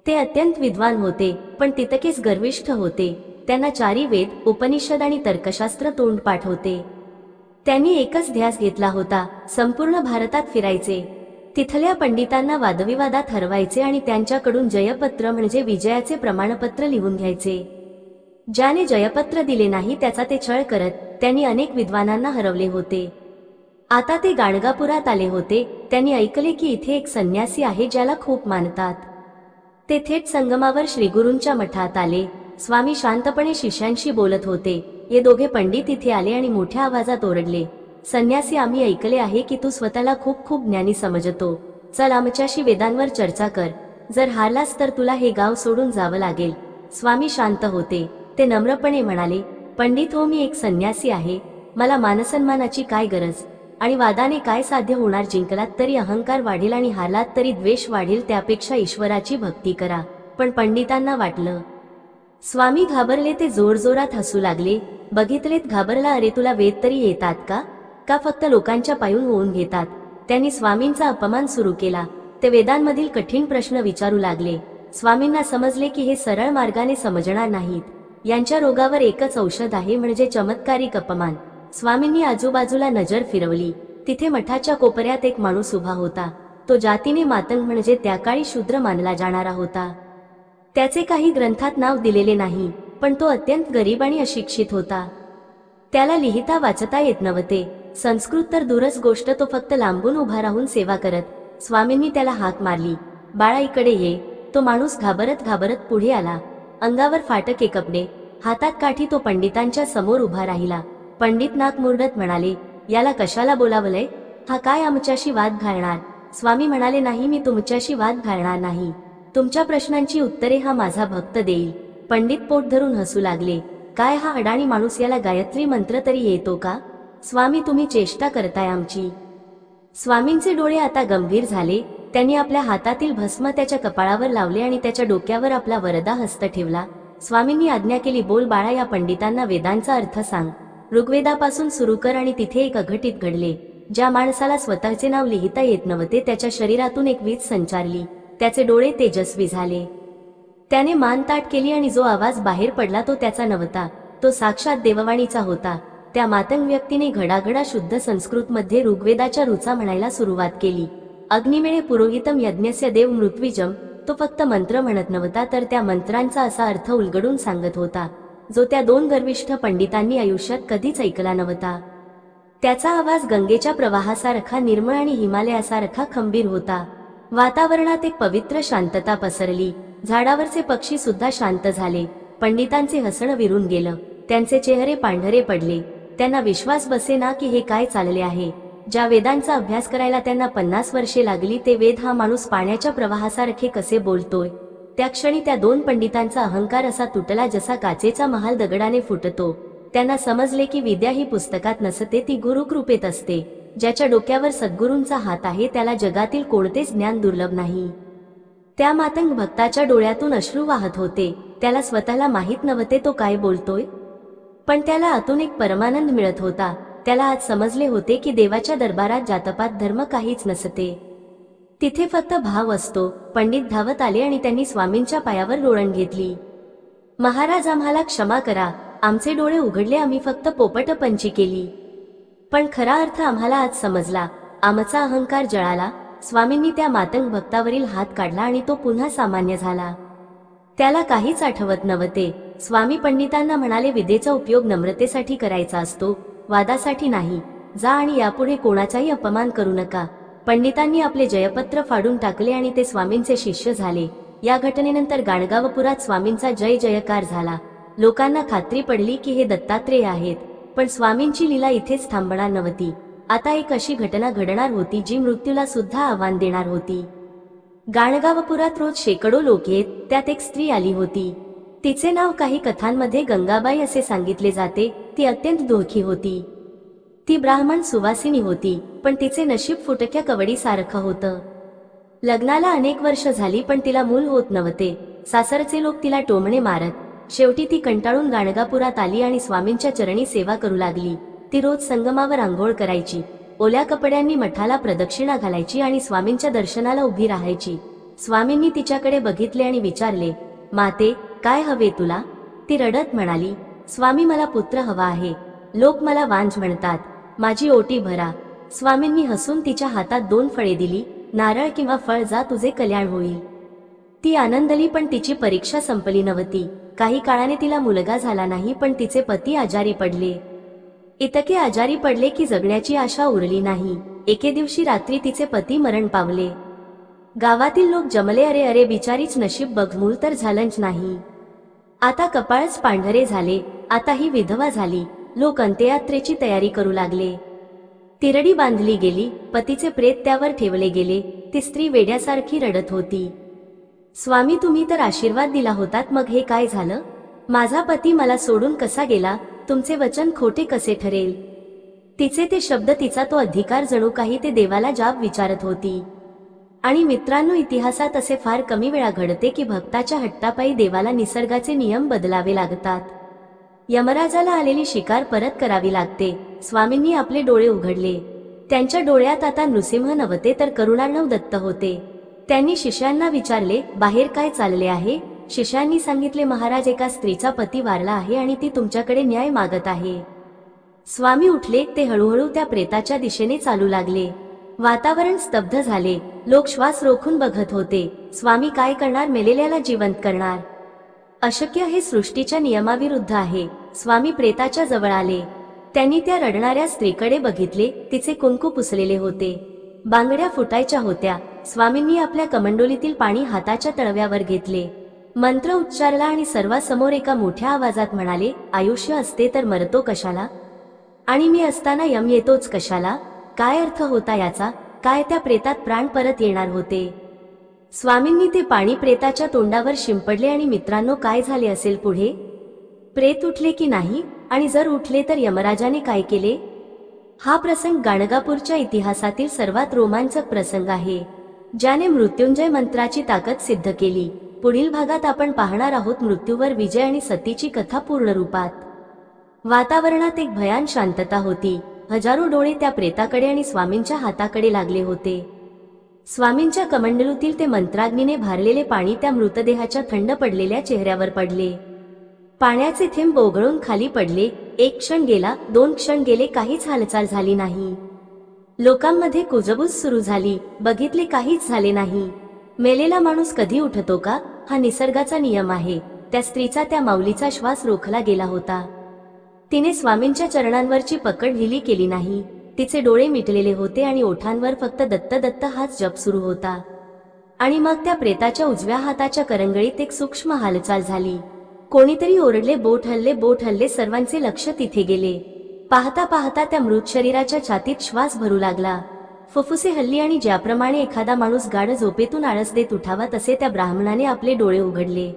ते अत्यंत विद्वान होते, पण तितकेच गर्विष्ठ होते. त्यांना 4 वेद, उपनिषद आणि तर्कशास्त्र तोंडपाठ होते. त्यांनी एकच ध्यास घेतला होता, संपूर्ण भारतात फिरायचे. तिथल्या पंडितांना वादविवादात हरवायचे आणि त्यांच्याकडून जयपत्र म्हणजे विजयाचे प्रमाणपत्र लिहून घ्यायचे. ज्याने जयपत्र दिले नाही त्याचा ते छळ करत त्यांनी अनेक विद्वानांना हरवले होते. आता ते गाणगापुरात आले होते. त्यांनी ऐकले की इथे एक संन्यासी आहे ज्याला खूप मानतात. ते थेट संगमावर श्रीगुरूंच्या मठात आले. स्वामी शांतपणे शिष्यांशी बोलत होते. हे दोघे पंडित इथे आले आणि मोठ्या आवाजात ओरडले, संन्यासी, आम्ही ऐकले आहे की तू स्वतःला खूप खूप ज्ञानी समजतो. चल आमच्याशी वेदांवर चर्चा कर. जर हारलास तर तुला हे गाव सोडून जावं लागेल. स्वामी शांत होते. ते नम्रपणे म्हणाले, पंडित हो, मी एक संन्यासी आहे. मला मानसन्मानाची काय गरज? आणि वादाने काय साध्य होणार? जिंकलात तरी अहंकार वाढेल आणि हारलात तरी द्वेष वाढेल. त्यापेक्षा ईश्वराची भक्ती करा. पण पंडितांना वाटलं. स्वामी घाबरले. ते जोरजोरात हसू लागले. बघितलेत घाबरला? अरे तुला वेद तरी येतात का? का फक्त लोकांच्या पायून होऊन घेतात? त्यांनी स्वामींचा अपमान सुरू केला. ते वेदांमधील कठीण प्रश्न विचारू लागले. स्वामींना समजले की हे सरळ मार्गाने समजणार नाहीत. यांच्या रोगावर एकच औषध आहे, म्हणजे चमत्कारिक अपमान. स्वामींनी आजूबाजूला नजर फिरवली. तिथे मठाच्या कोपऱ्यात एक माणूस उभा होता. तो जातीने मातंग म्हणजे त्या काळी शूद्र मानला जाणारा होता. त्याचे काही ग्रंथात नाव दिलेले नाही, पण तो अत्यंत गरीब आणि अशिक्षित होता. त्याला लिहिता वाचता येत नव्हते. संस्कृत तर दूरच गोष्ट, तो फक्त लांबून उभा राहून सेवा करत. स्वामींनी त्याला हाक मारली, बाळा इकडे ये. तो माणूस घाबरत घाबरत पुढे आला. अंगावर फाटके कपडे, हातात काठी. तो पंडितांच्या समोर उभा राहिला. पंडित नाक मुरडत म्हणाले, याला कशाला बोलावलंय? हा काय आमच्याशी वाद घालणार? स्वामी म्हणाले, नाही, मी तुमच्याशी वाद घालणार नाही. तुमच्या प्रश्नांची उत्तरे हा माझा भक्त देईल. पंडित पोट धरून हसू लागले. काय हा अडाणी माणूस, याला गायत्री मंत्र तरी येतो का? स्वामी तुम्ही चेष्टा करताय आमची. स्वामींचे डोळे आता गंभीर झाले. त्यांनी आपल्या हातातील भस्म त्याच्या कपाळावर लावले आणि त्याच्या डोक्यावर आपला वरदा हस्त ठेवला. स्वामींनी आज्ञा केली, बोल बाळा, या पंडितांना वेदांचा अर्थ सांग. ऋग्वेदापासून सुरू कर. आणि तिथे एक अघटित घडले. ज्या माणसाला स्वतःचे नाव लिहिता येत नव्हते त्याच्या शरीरातून एक वीज संचारली. त्याचे डोळे तेजस्वी झाले. त्याने मान ताठ केली आणि जो आवाज बाहेर पडला तो त्याचा नव्हता, तो साक्षात देववाणीचा होता. त्या मातंग व्यक्तीने घडाघडा शुद्ध संस्कृतमध्ये ऋग्वेदाच्या रुचा म्हणायला सुरुवात केली. अग्निमेळे पुरोहितम यज्ञस्य देव मृत्विजम. तो फक्त मंत्र म्हणत नव्हता, तर त्या मंत्रांचा असा अर्थ उलगडून सांगत होता जो त्या दोन गर्विष्ठ पंडितांनी आयुष्यात कधीच ऐकला नव्हता. त्याचा आवाज गंगेच्या प्रवाहासारखा निर्मळ आणि हिमालयासारखा खंबीर होता. वातावरणात एक पवित्र शांतता पसरली. झाडावरचे पक्षी सुद्धा शांत झाले. पंडितांचे हसणं विरून गेलं. त्यांचे चेहरे पांढरे पडले. त्यांना विश्वास बसेना की हे काय चालले आहे. ज्या वेदांचा अभ्यास करायला त्यांना 50 वर्षे लागली ते वेद हा माणूस पाण्याच्या प्रवाहासारखे कसे बोलतोय. त्या क्षणी त्या दोन पंडितांचा अहंकार असा तुटला जसा काचेचा महाल दगडाने फुटतो. त्यांना समजले की विद्या ही पुस्तकात नसते, ती गुरुकृपेत असते. ज्याच्या डोक्यावर सद्गुरूंचा हात आहे त्याला जगातील कोणतेच ज्ञान दुर्लभ नाही. त्या मातंग भक्ताच्या डोळ्यातून अश्रू वाहत होते. त्याला स्वतःला माहीत नव्हते तो काय बोलतोय, पण त्याला आतून एक परमानंद मिळत होता. त्याला आज समजले होते की देवाच्या दरबारात जातपात धर्म काहीच नसते, तिथे फक्त भाव असतो. पंडित धावत आले आणि त्यांनी स्वामींच्या पायावर लोळण घेतली. महाराज, आम्हाला क्षमा करा. आमचे डोळे उघडले, आम्ही फक्त पोपटपंची केली. पण खरा अर्थ आम्हाला आज समजला. आमचा अहंकार जळाला. स्वामींनी त्या मातंग भक्तावरील हात काढला आणि तो पुन्हा सामान्य झाला. त्याला काहीच आठवत नव्हते. स्वामी पंडितांना म्हणाले, विद्येचा उपयोग नम्रतेसाठी करायचा असतो, वादासाठी नाही. जा आणि यापुढे कोणाचाही अपमान करू नका. पंडितांनी आपले जयपत्र फाडून टाकले आणि ते स्वामींचे शिष्य झाले. या घटनेनंतर गाणगावपुरात स्वामींचा जय जयकार झाला. लोकांना खात्री पडली की हे दत्तात्रेय आहेत. पण स्वामींची लीला इथेच थांबणार नव्हती. आता एक अशी घटना घडणार होती जी मृत्यूला सुद्धा आव्हान देणार होती. गाणगावपुरात रोज शेकडो लोक येत. त्यात एक स्त्री आली होती. तिचे नाव काही कथांमध्ये गंगाबाई असे सांगितले जाते. ती अत्यंत दुःखी होती. ती ब्राह्मण सुवासिनी होती, पण तिचे नशीब फुटक्या कवडीसारखं होतं. लग्नाला अनेक वर्ष झाली पण तिला मूल होत नव्हते. सासरचे लोक तिला टोमणे मारत. शेवटी ती कंटाळून गाणगापुरात आली आणि स्वामींच्या चरणी सेवा करू लागली. ती रोज संगमावर आंघोळ करायची, ओल्या कपड्यांनी मठाला प्रदक्षिणा घालायची आणि स्वामींच्या दर्शनाला उभी राहायची. स्वामींनी तिच्याकडे बघितले आणि विचारले, माते, काय हवे तुला? ती रडत म्हणाली, स्वामी, मला पुत्र हवा आहे. लोक मला वांझ म्हणतात. माझी ओटी भरा. स्वामींनी हसून तिच्या हातात 2 फळे दिली. नारळ किंवा फळ, जा, तुझे कल्याण होईल. ती आनंदली, पण तिची परीक्षा संपली नव्हती. काही काळाने तिला मुलगा झाला नाही, पण तिचे पती आजारी पडले. इतके आजारी पडले की जगण्याची आशा उरली नाही. एके दिवशी रात्री तिचे पती मरण पावले. गावातील लोक जमले, अरे अरे, बिचारीच नशीब बघ, मूल तर झालंच नाही. आता कपाळच पांढरे झाले. आता ही विधवा झाली. लोक अंत्ययात्रेची तयारी करू लागले. तिरडी बांधली गेली. पतीचे प्रेत त्यावर ठेवले गेले. ती स्त्री वेड्यासारखी रडत होती. स्वामी, तुम्ही तर आशीर्वाद दिला होतात, मग हे काय झालं? माझा पती मला सोडून कसा गेला? तुमचे वचन खोटे कसे ठरेल? तिचे ते शब्द, तिचा तो अधिकार, जणू काही ते देवाला जाब विचारत होती. आणि मित्रांनो, इतिहासात असे फार कमी वेळा घडते की भक्ताच्या हट्टापायी देवाला निसर्गाचे नियम बदलावे लागतात. यमराजाला आलेली शिकार परत करावी लागते. स्वामींनी आपले डोळे उघडले. त्यांच्या डोळ्यात आता नृसिंह नव्हते, तर करुणार्णव दत्त होते. त्यांनी शिष्यांना विचारले, बाहेर काय चालले आहे? शिष्यांनी सांगितले, महाराज, एका स्त्रीचा पती वारला आहे आणि ती तुमच्याकडे न्याय मागत आहे. स्वामी उठले. ते हळूहळू त्या प्रेताच्या दिशेने चालू लागले. वातावरण स्तब्ध झाले. लोक श्वास रोखून बघत होते. स्वामी काय करणार? मेलेल्याला जिवंत करणार? अशक्य, हे सृष्टीच्या नियमाविरुद्ध आहे. स्वामी प्रेताच्या जवळ आले. त्यांनी त्या रडणाऱ्या स्त्रीकडे बघितले. तिचे कुंकू पुसलेले होते. बांगड्या फुटायच्या होत्या. स्वामींनी आपल्या कमंडोलीतील पाणी हाताच्या तळव्यावर घेतले. मंत्र उच्चारला आणि सर्वांसमोर एका मोठ्या आवाजात म्हणाले, आयुष्य असते तर मरतो कशाला? आणि मी असताना यम येतोच कशाला? काय अर्थ होता याचा? काय त्या प्रेतात प्राण परत येणार होते? स्वामींनी ते पाणी प्रेताच्या तोंडावर शिंपडले. आणि मित्रांनो, काय झाले असेल पुढे? प्रेत उठले की नाही? आणि जर उठले तर यमराजाने काय केले? हा प्रसंग गाणगापूरच्या इतिहासातील सर्वात रोमांचक प्रसंग आहे, ज्याने मृत्युंजय मंत्राची ताकद सिद्ध केली. पुढील भागात आपण पाहणार आहोत मृत्यूवर विजय आणि सतीची कथा पूर्ण रूपात. वातावरणात एक भयान शांतता होती. हजारो डोळे त्या प्रेताकडे आणि स्वामींच्या हाताकडे लागले होते. स्वामींच्या कमंडलूतील ते मंत्राग्नीने भारलेले पाणी त्या मृतदेहाच्या थंड पडलेल्या चेहऱ्यावर पडले. पाण्याचे थेंब ओघळून खाली पडले. एक क्षण गेला, 2 क्षण गेले, काहीच हालचाल झाली नाही. लोकांमध्ये कुजबूज सुरू झाली. बघितले, काहीच झाले नाही. मेलेला माणूस कधी उठतो का? हा निसर्गाचा नियम आहे. त्या स्त्रीचा, त्या माऊलीचा श्वास रोखला गेला होता. तिने स्वामींच्या चरणांवरची पकड ढिली केली नाही. तिचे डोळे मिटलेले होते आणि ओठांवर फक्त दत्त दत्त हाच जप सुरू होता. आणि मग त्या प्रेताच्या उजव्या हाताच्या करंगळीत एक सूक्ष्म हालचाल झाली. कोणीतरी ओरडले, बोट हल्ले, बोट हल्ले. सर्वांचे लक्ष तिथे गेले. पाहता पाहता त्या मृत शरीराच्या छातीत श्वास भरू लागला. फुफ्फुसे हल्ली आणि ज्याप्रमाणे एखादा माणूस गाढ झोपेतून आळस देत उठावा, तसे त्या ब्राह्मणाने आपले डोळे उघडले.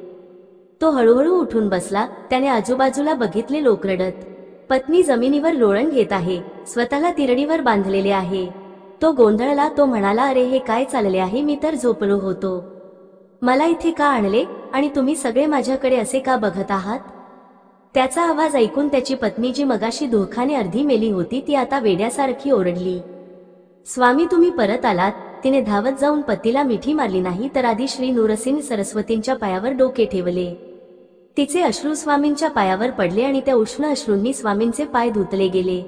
तो हळूहळू उठून बसला. त्याने आजूबाजूला बघितले. लोक रडत. पत्नी जमिनीवर लोळण घेत आहे, स्वतःला तिरडीवर बांधलेले आहे. तो गोंधळला. तो म्हणाला, अरे हे काय चालले आहे? मी तर झोपलो होतो. मला इथे का आणले आणि तुम्ही सगळे माझ्याकडे असे का बघत आहात? त्याचा आवाज ऐकून त्याची पत्नी, जी मगाशी दुःखाने अर्धी मेली होती, ती आता वेड्यासारखी ओरडली. स्वामी, तुम्ही परत आलात. तिने धावत जाऊन पतीला मिठी मारली नाही तर आधी श्री नृसिंह सरस्वतींच्या पायावर डोके ठेवले. तिचे अश्रू स्वामींच्या पायावर पडले आणि त्या उष्ण अश्रूंनी स्वामींचे पाय धुतले गेले.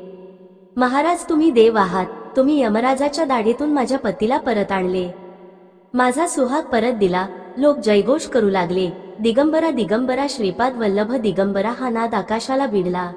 महाराज, तुम्ही देव आहात. तुम्ही यमराजाच्या दाढीतून माझ्या पतीला परत आणले. माझा सुहाग परत दिला. लोक जयघोष करू लागले. दिगंबरा दिगंबरा, श्रीपाद वल्लभ दिगंबरा हा नाद आकाशाला भिडला.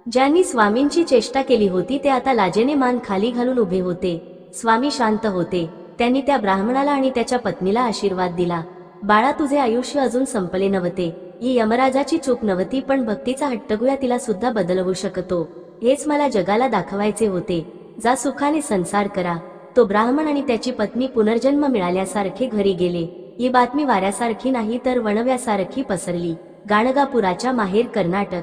ज्यांनी स्वामींची चेष्टा केली होती ते आता लाजेने मान खाली घालून उभे होते. स्वामी शांत होते. त्यांनी त्या ब्राह्मणाला आणि त्याच्या पत्नीला आशीर्वाद दिला. बाळा, तुझे आयुष्य अजून संपले नव्हते. ही यमराजाची चूक नव्हती, पण भक्तीचा हट्टगोळा तिला सुद्धा बदलवू शकतो. हेच मला जगाला दाखवायचे होते. जा, सुखाने संसार करा. तो ब्राह्मण आणि त्याची पत्नी पुनर्जन्म मिळाल्यासारखे घरी गेले. ही बातमी वाऱ्यासारखी नाही तर वणव्यासारखी पसरली. गाणगापुराच्या माहेर कर्नाटक,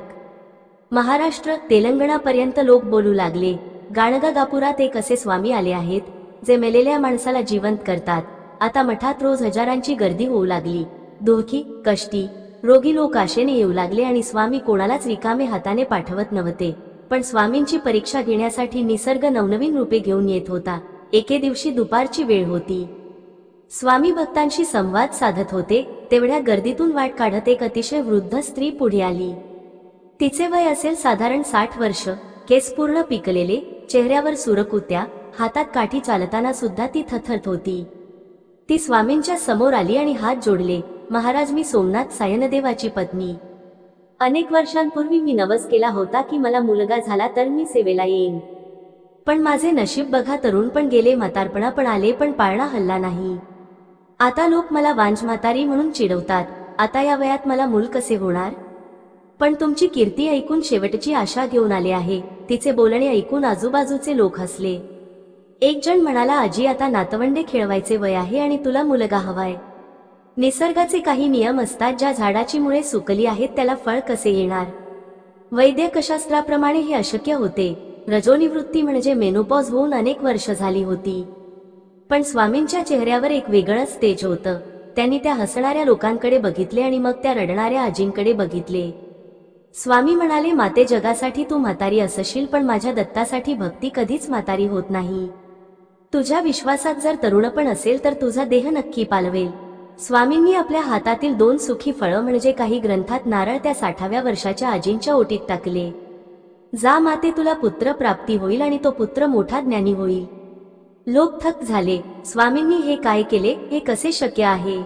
महाराष्ट्र, तेलंगणापर्यंत लोक बोलू लागले. गाणगापुरात एक असे स्वामी आले आहेत, जे मेलेल्या माणसाला जिवंत करतात. आता मठात रोज हजारांची गर्दी होऊ लागली. दुःखी, कष्टी, रोगी लोक आशेने येऊ लागले आणि स्वामी कोणालाच रिकामे हाताने पाठवत नव्हते. पण स्वामींची परीक्षा घेण्यासाठी निसर्ग नवनवीन रूपे घेऊन येत होता. एके दिवशी दुपारची वेळ होती. स्वामी भक्तांशी संवाद साधत होते. तेवढ्या गर्दीतून वाट काढत एक अतिशय वृद्ध स्त्री पुढे आली. तिचे वय असेल साधारण 60 वर्ष. केस पूर्ण पिकलेले, चेहऱ्यावर सुरकुत्या, हातात काठी. चालताना सुद्धा ती थरथरत होती. ती स्वामींच्या समोर आली आणि हात जोडले. महाराज, मी सोमनाथ सायनदेवाची पत्नी. अनेक वर्षांपूर्वी मी नवस केला होता की मला मुलगा झाला तर मी सेवेला येईन. पण माझे नशीब बघा, तरुण पण गेले, म्हातारपणा पण आले, पण पाळणा हल्ला नाही. आता लोक मला वांज म्हातारी म्हणून चिडवतात. आता या वयात मला मूल कसे होणार? पण तुमची कीर्ती ऐकून शेवटची आशा घेऊन आले आहे. तिचे बोलणे ऐकून आजूबाजूचे लोक हसले. एक जण म्हणाला, आजी, आता नातवंडे खेळवायचे वय आहे आणि तुला मुलगा हवाय. निसर्गाचे काही नियम असतात. ज्या झाडाची मुळे सुकली आहेत त्याला फळ कसे येणार? वैद्यकशास्त्राप्रमाणे हे अशक्य होते. रजोनिवृत्ती म्हणजे मेनोपॉज होऊन अनेक वर्ष झाली होती. पण स्वामींच्या चेहऱ्यावर एक वेगळंच तेज होतं. त्यांनी त्या हसणाऱ्या लोकांकडे बघितले आणि मग त्या रडणाऱ्या आजींकडे बघितले. स्वामी म्हणाले, माते, जगासाठी तू म्हातारी असशील, पण माझ्या दत्तासाठी भक्ती कधीच म्हातारी होत नाही. तुझ्या विश्वासात जर तरुणपण असेल तर तुझा देह नक्की पालवेल. स्वामींनी आपल्या हातातील 2 सुखी फळं म्हणजे काही ग्रंथात नारळ त्या 60व्या वर्षाच्या आजींच्या ओटीत टाकले. जा माते, तुला पुत्र प्राप्ती होईल आणि तो पुत्र मोठा ज्ञानी होईल. लोक थक्क झाले. स्वामींनी हे काय केले? हे कसे शक्य आहे?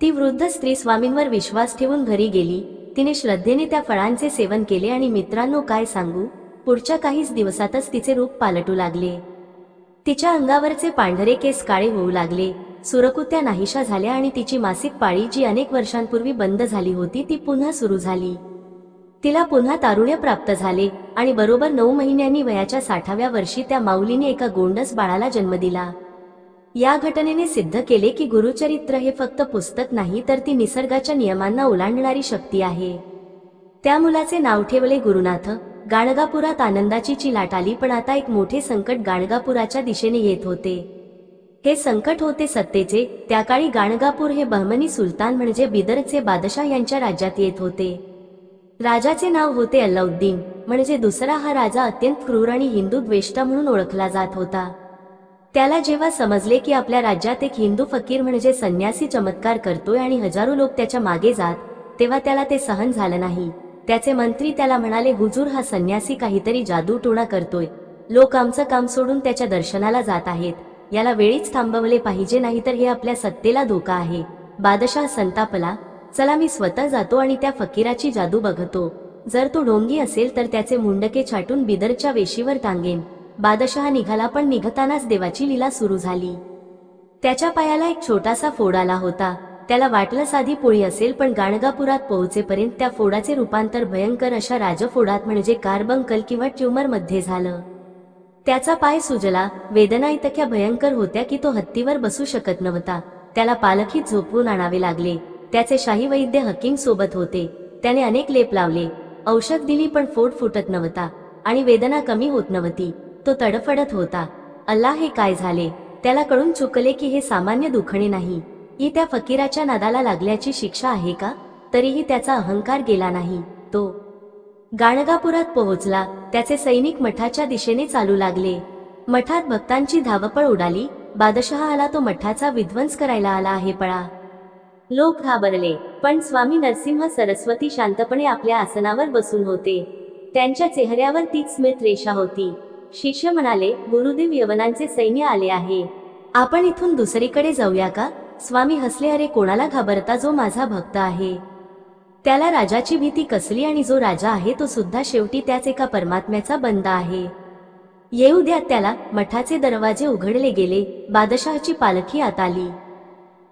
ती वृद्ध स्त्री स्वामींवर विश्वास ठेवून घरी गेली. तिने श्रद्धेने त्या फळांचे सेवन केले आणि मित्रांनो, काय सांगू, पुढच्या काहीच दिवसातच तिचे रूप पालटू लागले. तिच्या अंगावरचे पांढरे केस काळे होऊ लागले. सुरकुत्या नाहीशा झाल्या आणि तिची मासिक पाळी, जी अनेक वर्षांपूर्वी बंद झाली होती, ती पुन्हा सुरू झाली. तिला पुन्हा तारुण्य प्राप्त झाले आणि बरोबर 9 महिन्यांनी वयाच्या 60व्या वर्षी त्या माऊलीने एका गोंडस बाळाला जन्म दिला. या घटनेने सिद्ध केले की गुरुचरित्र हे फक्त पुस्तक नाही, तर ती निसर्गाच्या नियमांना ओलांडणारी शक्ती आहे. त्या मुलाचे नाव ठेवले गुरुनाथ. गाणगापुरात आनंदाची लाट आली, पण आता एक मोठे संकट गाणगापुराच्या दिशेने येत होते. हे संकट होते सत्तेचे. त्या काळी गाणगापूर हे बहमनी सुलतान म्हणजे बिदरचे बादशाह यांच्या राज्यात येत होते. राजाचे नाव होते अल्लाउद्दीन, म्हणजे दुसरा. हा राजा अत्यंत क्रूर आणि हिंदू द्वेष्टा म्हणून ओळखला जात होता. त्याला जेव्हा समजले की आपल्या राज्यात एक हिंदू फकीर म्हणजे संन्यासी चमत्कार करतोय आणि हजारो लोक त्याच्या मागे जात, तेव्हा त्याला ते सहन झालं नाही. त्याचे मंत्री त्याला म्हणाले, हुजूर, हा संन्यासी काहीतरी जादूटोणा करतोय. लोक आमचं काम सोडून त्याच्या दर्शनाला जात आहेत. याला वेळीच थांबवले पाहिजे, नाहीतर हे आपल्या सत्तेला धोका आहे. बादशाह संतापला. चला, मी स्वतः जातो आणि त्या फकीराची जादू बघतो. जर तो ढोंगी असेल तर त्याचे मुंडके छाटून बिदरच्या वेशीवर टांगेन. बादशाह निघाला, पण निघतानाच देवाची लीला सुरू झाली. त्याच्या पायाला एक छोटासा फोड आला होता. त्याला वाटलं साधी पोळी असेल, पण गाणगापुरात पोहोचेपर्यंत त्या फोडाचे रूपांतर भयंकर अशा राजफोडात म्हणजे कार्बंकल किंवा ट्यूमर मध्ये झालं. त्याचा पाय सुजला. वेदना इतक्या भयंकर होत्या की तो हत्तीवर बसू शकत नव्हता. त्याला पालखीत झोपवून आणावे लागले. त्याचे शाही वैद्य हकीम सोबत होते. त्याने अनेक लेप लावले, औषध दिली, पण फोड फुटत नव्हता आणि वेदना कमी होत नव्हती. तो तडफडत होता. अल्लाह, हे काय झाले? त्याला कळून चुकले की हे सामान्य दुखणे नाही. ही त्या फकीराच्या नादाला लागल्याची शिक्षा आहे का? तरीही त्याचा अहंकार गेला नाही. तो गाणगापुरात पोहोचला. त्याचे सैनिक मठाच्या दिशेने चालू लागले. मठात भक्तांची धावपळ उडाली. बादशहा आला, तो मठाचा विध्वंस करायला आला आहे, पळा. लोक घाबरले, पण स्वामी नरसिंह सरस्वती शांतपणे आपल्या आसनावर बसून होते. त्यांच्या चेहऱ्यावर तीच स्मित रेषा होती. शिष्य म्हणाले, गुरुदेव, यवनांचे सैन्य आले आहे. आपण इथून दुसरीकडे जाऊया का? स्वामी हसले, अरे, कोणाला घाबरता? जो माझा भक्त आहे त्याला राजाची भीती कसली? आणि जो राजा आहे तो सुद्धा शेवटी त्याच एका परमात्म्याचा बंदा आहे. येऊ द्या त्याला. मठाचे दरवाजे उघडले गेले. बादशहाची पालखी आत आली.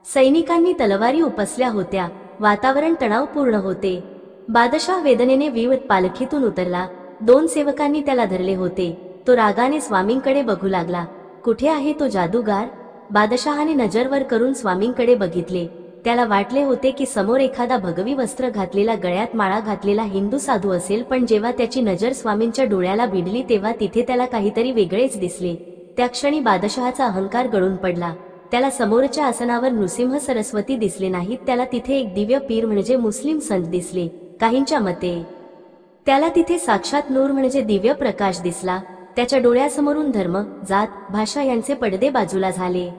सैनिकांनी तलवारी उपसल्या होत्या. वातावरण तणावपूर्ण होते. बादशाह वेदनेने विवत पालखीतून उतरला. 2 सेवकांनी त्याला धरले होते. तो रागाने स्वामींकडे बघू लागला. कुठे आहे तो जादूगार? बादशहाने नजरवर करून स्वामींकडे बघितले. त्याला वाटले होते की समोर एखादा भगवी वस्त्र घातलेला, गळ्यात माळा घातलेला हिंदू साधू असेल, पण जेव्हा त्याची नजर स्वामींच्या डोळ्याला भिडली तेव्हा तिथे त्याला काहीतरी वेगळेच दिसले. त्या क्षणी बादशहाचा अहंकार गळून पडला. त्याला समोरच्या आसनावर नृसिंह सरस्वती दिसले नाहीत. त्याला तिथे एक दिव्य पीर म्हणजे मुस्लिम संत दिसले. काहींच्या मते त्याला तिथे साक्षात नूर म्हणजे दिव्य प्रकाश दिसला. त्याच्या डोळ्यासमोरून धर्म, जात, भाषा यांचे पडदे बाजूला झाले.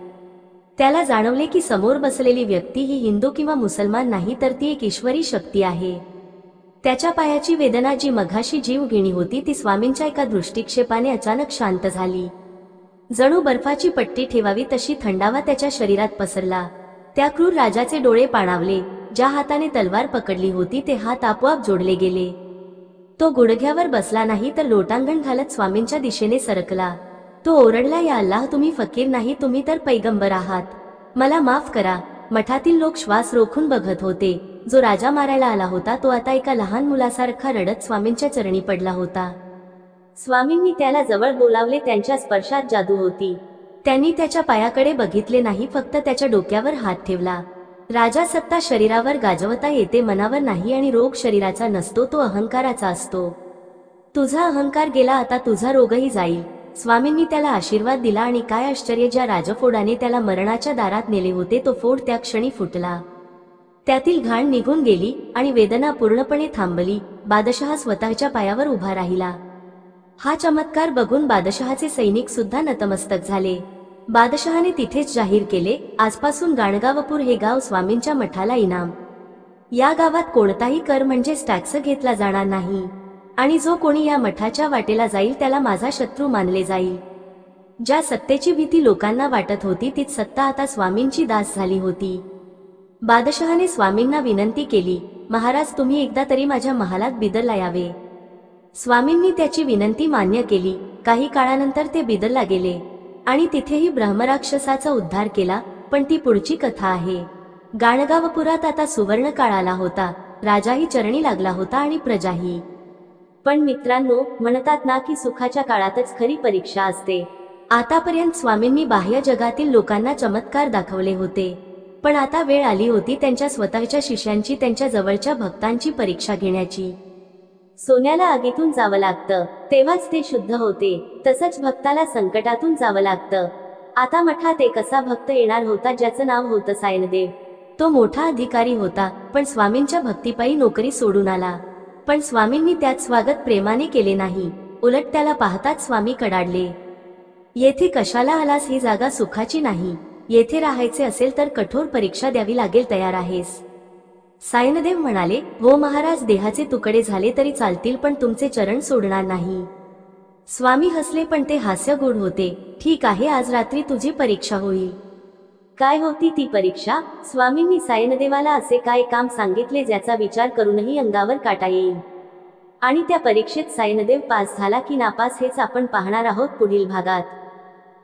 त्याला जाणवले की समोर बसलेली व्यक्ती ही हिंदू किंवा मुसलमान नाही, तर ती एक ईश्वरी शक्ती आहे. त्याच्या पायाची वेदना, जी मघाशी जीवघेणी होती, ती स्वामींच्या एका दृष्टिक्षेपाने अचानक शांत झाली. जणू बर्फाची पट्टी ठेवावी तशी थंडावा त्याच्या शरीरात पसरला. त्या क्रूर राजाचे डोळे पाणावले. ज्या हाताने तलवार पकडली होती ते हात आपोआप जोडले गेले. तो गुडघ्यावर बसला नाही, तर लोटांगण घालत स्वामींच्या दिशेने सरकला. तो ओरडला, या अल्लाह, तुम्ही फकीर नाही, तुम्ही तर पैगंबर आहात. मला माफ करा. मठातील लोक श्वास रोखून बघत होते. जो राजा मारायला आला होता तो आता एका लहान मुलासारखा रडत स्वामींच्या चरणी पडला होता. स्वामींनी त्याला जवळ बोलावले. त्यांच्या स्पर्शात जादू होती. त्यांनी त्याच्या पायाकडे बघितले नाही, फक्त त्याच्या डोक्यावर हात ठेवला. राजा सत्ता शरीरावर गाजवता येते, मनावर नाही, आणि रोग शरीराचा नसतो, तो अहंकाराचा असतो. तुझा अहंकार गेला, आता तुझा रोगही जाईल. स्वामींनी त्याला आशीर्वाद दिला. आणि काय आश्चर्य, ज्या राजफोडाने त्याला मरणाच्या दारात नेले होते तो फोड त्या क्षणी फुटला. त्यातील घाण निघून गेली आणि वेदना पूर्णपणे थांबली. बादशहा स्वतःच्या पायावर उभा राहिला. हा चमत्कार बघून बादशहाचे सैनिक सुद्धा नतमस्तक झाले. बादशहाने तिथेच जाहीर केले, आजपासून गाणगावपूर हे गाव स्वामींच्या मठाला इनाम. या गावात कोणताही कर म्हणजे टॅक्स घेतला जाणार नाही, आणि जो कोणी या मठाच्या वाटेला जाईल त्याला माझा शत्रू मानले जाईल. ज्या सत्तेची भीती लोकांना वाटत होती तीच सत्ता आता स्वामींची दास झाली होती. बादशहाने स्वामींना विनंती केली, महाराज, तुम्ही एकदा तरी माझ्या महालात बिदरला यावे. स्वामींनी त्याची विनंती मान्य केली. काही काळानंतर ते बिदरला गेले आणि तिथेही ब्रह्मराक्षसाचा उद्धार केला. पण ती पुढची कथा आहे. गाणगावपुरात आता सुवर्ण काळ आला होता. राजाही चरणी लागला होता आणि प्रजाही. पण मित्रांनो, म्हणतात ना की सुखाच्या काळातच खरी परीक्षा असते. आतापर्यंत स्वामींनी बाह्य जगातील लोकांना चमत्कार दाखवले होते, पण आता वेळ आली होती त्यांच्या स्वतःच्या शिष्यांची, त्यांच्या जवळच्या भक्तांची परीक्षा घेण्याची. सोन्याला आगीतून जावं लागतं तेव्हाच ते शुद्ध होते, तसंच भक्ताला संकटातून जावं लागतं. आता मठात एक असा भक्त येणार होता ज्याचं नाव होतं सायनदेव. तो मोठा अधिकारी होता, पण स्वामींच्या भक्तिपायी नोकरी सोडून आला. पण स्वामींनी त्यात स्वागत प्रेमाने केले नाही, उलट त्याला पाहताच स्वामी कडाडले. येथे कशाला आलास? ही जागा सुखाची नाही. येथे राहायचे असेल तर कठोर परीक्षा द्यावी लागेल. तयार आहेस? सायनदेव म्हणाले, हो महाराज, देहाचे तुकडे झाले तरी चालतील, पण तुमचे चरण सोडणार नाही. स्वामी हसले, पण ते हास्य गोड होते. ठीक आहे, आज रात्री तुझी परीक्षा होईल. काय होती ती परीक्षा? स्वामींनी सायनदेवाला असे काय काम सांगितले ज्याचा विचार करूनही अंगावर काटा येईल. आणि त्या परीक्षेत सायनदेव पास झाला की नापास हेच आपण पाहणार आहोत पुढील भागात.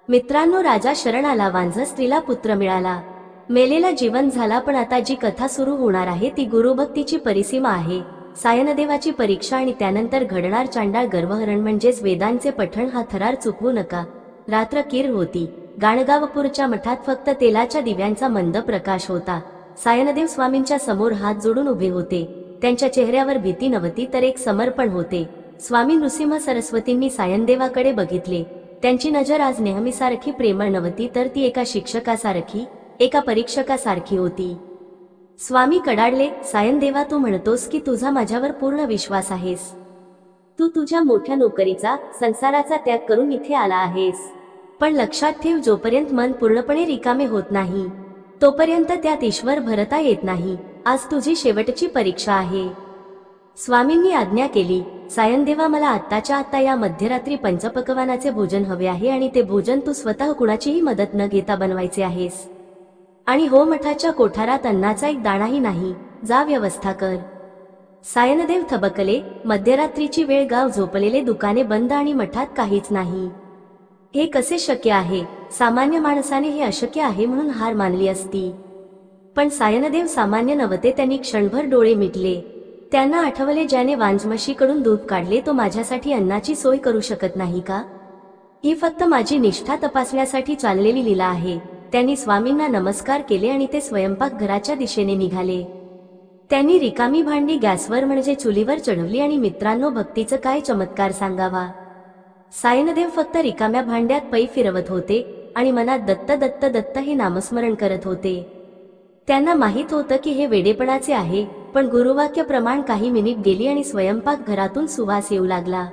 मित्रांनो, राजा शरण आला, वांझ स्त्रीला पुत्र मिळाला, मेलेला जिवंत झाला. पण आता जी कथा सुरू होणार आहे ती गुरुभक्तीची परिसीमा आहे. सायनदेवाची परीक्षा आणि त्यानंतर घडणार चांडाळ गर्वहरण म्हणजेच वेदांचे पठण हा थरार चुकवू नका. रात्र किर होती. गाणगावपूरच्या मठात फक्त तेलाच्या दिव्यांचा मंद प्रकाश होता. सायनदेव स्वामींच्या समोर हात जोडून उभे होते. त्यांच्या चेहऱ्यावर भीती नव्हती तर एक समर्पण होते. स्वामी नृसिंह सरस्वतींनी सायनदेवाकडे बघितले. त्यांची नजर आज नेहमीसारखी प्रेमळ नव्हती, तर ती एका शिक्षकासारखी, एका परीक्षकासारखी होती. स्वामी कडाडले, सायनदेवा, तू म्हणतोस की तुझा माझ्यावर पूर्ण विश्वास आहेस? तू तुझ्या मोठ्या नोकरीचा, संसाराचा त्याग करून इथे आला आहेस. पण लक्षात ठेव, जोपर्यंत मन पूर्णपणे रिकामे होत नाही तोपर्यंत त्यात ईश्वर भरता येत नाही. आज तुझी शेवटची परीक्षा आहे. स्वामींनी आज्ञा केली, सायनदेवा, मला आत्ताच्या आत्ता या मध्यरात्री पंचपक्वानाचे भोजन हवे आहे, आणि ते भोजन तू स्वतः कुणाचीही मदत न घेता बनवायचे आहेस. आणि हो, मठाच्या कोठारात अन्नाचा एक दाणाही नाही. जा, व्यवस्था कर. सायनदेव थबकले. मध्यरात्रीची वेळ, गाव झोपलेले, दुकाने बंद आणि मठात काहीच नाही. हे कसे शक्य आहे? सामान्य माणसाने हे अशक्य आहे म्हणून हार मानली असती. पण सायनदेव सामान्य नव्हते. त्यांनी क्षणभर डोळे मिटले. त्यांना आठवले, ज्याने वांजमशीकडून दूध काढले तो माझ्यासाठी अन्नाची सोय करू शकत नाही का? ही फक्त माझी निष्ठा तपासण्यासाठी चाललेली लीला आहे. त्यांनी स्वामींना नमस्कार केले आणि ते स्वयंपाकघराच्या दिशेने निघाले. त्यांनी रिकामी भांडी गॅसवर म्हणजे चुलीवर चढवली आणि मित्रांनो, भक्तीचं काय चमत्कार सांगावा. सायनदेव फक्त रिकाम्या भांड्यात पै फिरवत होते आणि मनात दत्त दत्त दत्त हे नामस्मरण करत होते. त्यांना माहीत होतं की हे वेडेपणाचे आहे, पण गुरुवाक्य प्रमाण काही मिनिट गेली आणि स्वयंपाकघरातून सुवास येऊ लागला.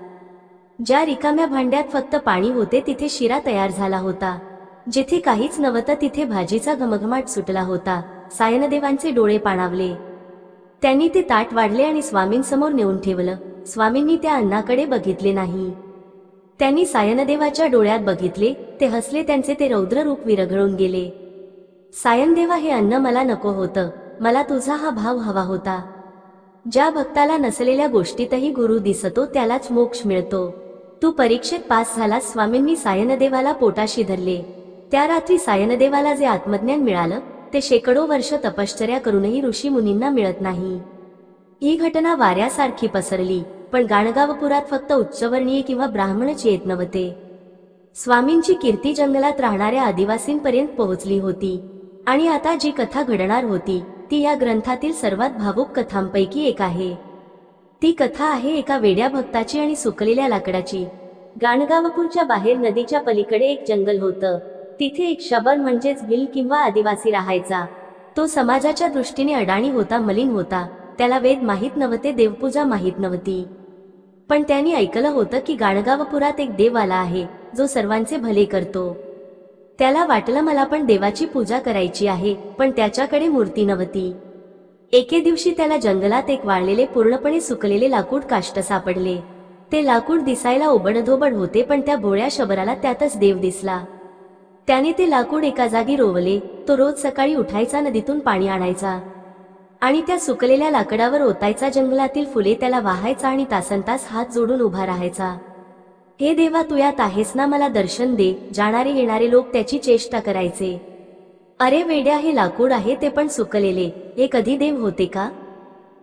ज्या रिकाम्या भांड्यात फक्त पाणी होते तिथे शिरा तयार झाला होता. जिथे काहीच नव्हतं तिथे भाजीचा घमघमाट सुटला होता. सायनदेवांचे डोळे पाणावले. त्यांनी ते ताट वाढले आणि स्वामींसमोर नेऊन ठेवलं. स्वामींनी त्या अन्नाकडे बघितले नाही. त्यांनी सायनदेवाच्या डोळ्यात बघितले. ते हसले. त्यांचे ते रौद्र रूप विरघळून गेले. सायनदेवा, हे अन्न मला नको होतं. मला तुझा हा भाव हवा होता. ज्या भक्ताला नसलेल्या गोष्टीतही गुरु दिसतो त्यालाच मोक्ष मिळतो. तू परीक्षेत पास झालास. स्वामींनी सायनदेवाला पोटाशी धरले. त्या रात्री सायनदेवाला जे आत्मज्ञान मिळालं ते शेकडो वर्ष तपश्चर्या करूनही ऋषी मुनींना मिळत नाही. ही घटना वाऱ्यासारखी पसरली. पण गाणगावपुरात फक्त उच्चवर्णीय किंवा ब्राह्मणच येत नव्हते. स्वामींची कीर्ती जंगलात राहणाऱ्या आदिवासींपर्यंत पोहोचली होती. आणि आता जी कथा घडणार होती ती या ग्रंथातील सर्वात भावुक कथांपैकी एक आहे. ती कथा आहे एका वेड्या भक्ताची आणि सुकलेल्या लाकडाची. गाणगावपूरच्या बाहेर नदीच्या पलीकडे एक जंगल होतं. तिथे एक शबर म्हणजेच भिल किंवा आदिवासी राहायचा. तो समाजाच्या दृष्टीने अडाणी होता, मलिन होता. त्याला वेद माहीत नव्हते, देवपूजा माहीत नव्हती. पण त्यांनी ऐकलं होतं की गाणगावपुरात एक देव आला आहे जो सर्वांचे भले करतो. त्याला वाटलं, मला पण देवाची पूजा करायची आहे, पण त्याच्याकडे मूर्ती नव्हती. एके दिवशी त्याला जंगलात एक वाळलेले, पूर्णपणे सुकलेले लाकूड काष्ट सापडले. ते लाकूड दिसायला ओबडधोबड होते, पण त्या भोळ्या शबराला त्यातच देव दिसला. त्याने ते लाकूड एका जागी रोवले. तो रोज सकाळी उठायचा, नदीतून पाणी आणायचा आणि त्या सुकलेल्या लाकडावर ओतायचा. जंगलातील फुले त्याला वाहायचा आणि तासनतास हात जोडून उभा राहायचा. हे देवा, तू यात आहेस ना, मला दर्शन दे. जाणारे येणारे लोक त्याची चेष्टा करायचे. अरे वेड्या, हे लाकूड आहे, ते पण सुकलेले. हे कधी देव होते का?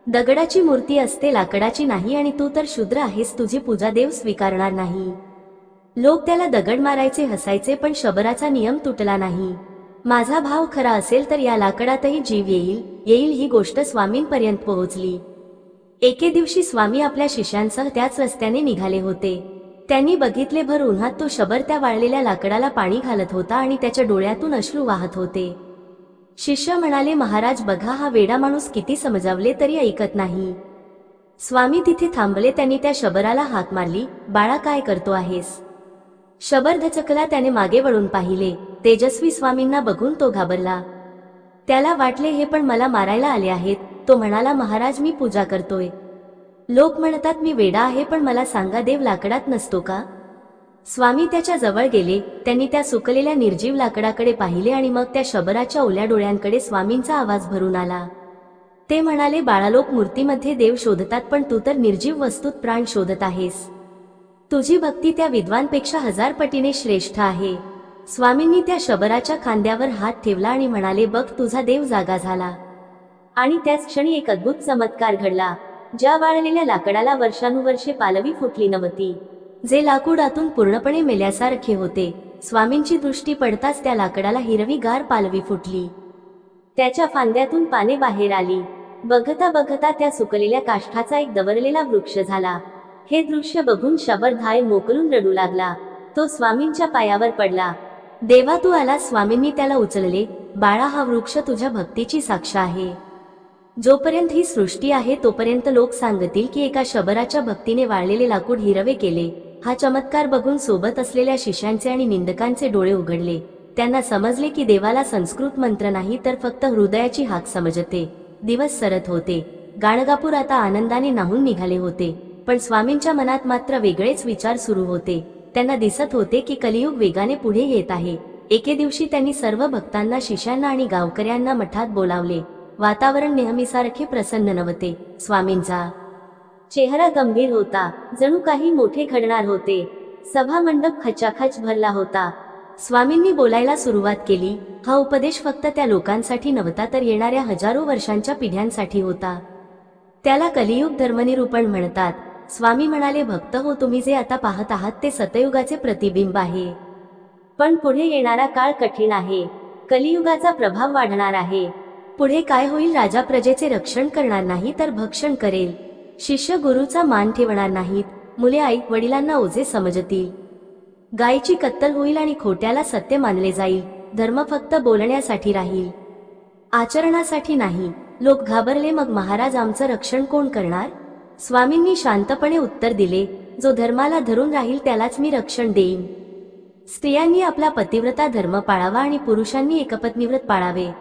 दगडाची मूर्ती असते, लाकडाची नाही. आणि तू तर शूद्र आहेस, तुझी पूजा देव स्वीकारणार नाही. लोक त्याला दगड मारायचे, हसायचे, पण शबराचा नियम तुटला नाही. माझा भाव खरा असेल तर या लाकडातही जीव येईल. ही गोष्ट स्वामींपर्यंत पोहोचली. एके दिवशी स्वामी आपल्या शिष्यांसह त्याच रस्त्याने निघाले होते. त्यांनी बघितले भर उन्हात तो शबर त्या वाळलेल्या लाकडाला पाणी घालत होता आणि त्याच्या डोळ्यातून अश्रू वाहत होते. शिष्य म्हणाले, महाराज बघा, हा वेडा माणूस किती समजावले तरी ऐकत नाही. स्वामी तिथे थांबले. त्यांनी त्या शबराला हाक मारली. बाळा, काय करतो आहेस? शबर धचकला. त्याने मागे वळून पाहिले. तेजस्वी स्वामींना बघून तो घाबरला. त्याला वाटले हे पण मला मारायला आले आहेत. तो म्हणाला, महाराज मी पूजा करतोय. लोक म्हणतात मी वेडा आहे, पण मला सांगा, देव लाकडात नसतो का? स्वामी त्याच्या जवळ गेले. त्यांनी त्या सुकलेल्या निर्जीव लाकडाकडे पाहिले आणि मग त्या शबराच्या ओल्या डोळ्यांकडे. स्वामींचा आवाज भरून आला. ते म्हणाले, बाळा, लोक मूर्तीमध्ये देव शोधतात, पण तू तर निर्जीव वस्तूत प्राण शोधत आहेस. तुझी भक्ती त्या विद्वांपेक्षा 1000 पटीने श्रेष्ठ आहे. स्वामींनी त्या शबराच्या खांद्यावर हात ठेवला आणि म्हणाले, बघ, तुझा देव जागा झाला. आणि त्याच क्षणी एक अद्भुत चमत्कार घडला. ज्या वाळलेल्या लाकडाला वर्षानुवर्षे पालवी फुटली नव्हती, जे लाकूड आतून पूर्णपणे मेल्यासारखे होते, स्वामींची दृष्टी पडताच त्या लाकडाला हिरवीगार पालवी फुटली. त्याच्या फांद्यातून पाने बाहेर आली. बघता बघता त्या सुकलेल्या काष्ठाचा एक दवरलेला वृक्ष झाला. हे दृश्य बघून शबर धाय मोकलून रडू लागला. तो स्वामींच्या पायावर पडला. देवा, तू आला. स्वामींनी त्याला उचलले. बाळा, हा वृक्ष तुझ्या भक्तीची साक्ष आहे. जोपर्यंत ही सृष्टी आहे तोपर्यंत लोक सांगतील की एका शबराच्या भक्तीने वाळलेले लाकूड हिरवे केले. हा चमत्कार बघून सोबत असलेल्या शिष्यांचे आणि निंदकांचे डोळे उघडले. त्यांना समजले की देवाला संस्कृत मंत्र नाही तर फक्त हृदयाची हाक समजते. दिवस सरत होते. गाणगापूर आता आनंदाने नाहून निघाले होते. पण स्वामींच्या मनात मात्र वेगळेच विचार सुरू होते. त्यांना दिसत होते की कलियुग वेगाने पुढे येत आहे. एके दिवशी त्यांनी सर्व भक्तांना, शिष्यांना आणि गावकऱ्यांना मठात बोलावले. वातावरण नेहमीसारखे प्रसन्न नव्हते. स्वामींचा चेहरा गंभीर होता, जणू काही मोठे घडणार होते. सभा मंडप खचाखच भरला होता. स्वामींनी बोलायला सुरुवात केली. हा उपदेश फक्त त्या लोकांसाठी नव्हता, तर येणाऱ्या हजारो वर्षांच्या पिढ्यांसाठी होता. त्याला कलियुग धर्मनिरूपण म्हणतात. स्वामी म्हणाले, भक्त हो, तुम्ही जे आता पाहत आहात ते सतयुगाचे प्रतिबिंब आहे. पण पुढे येणारा काळ कठीण आहे. कलियुगाचा प्रभाव वाढणार आहे. पुढे काय होईल? राजा प्रजेचे रक्षण करणार नाही तर भक्षण करेल. शिष्य गुरुचा मान ठेवणार नाहीत. मुले आई वडिलांना ओझे समजतील. गायीची कत्तल होईल आणि खोट्याला सत्य मानले जाईल. धर्म फक्त बोलण्यासाठी राहील, आचरणासाठी नाही. लोक घाबरले. मग महाराज, आमचं रक्षण कोण करणार? स्वामींनी शांतपणे उत्तर दिले, जो धर्माला धरून राहील त्यालाच मी रक्षण देईन. स्त्रियांनी आपला पतिव्रता धर्म पाळावा आणि पुरुषांनी एकपत्नीव्रत पाळावे.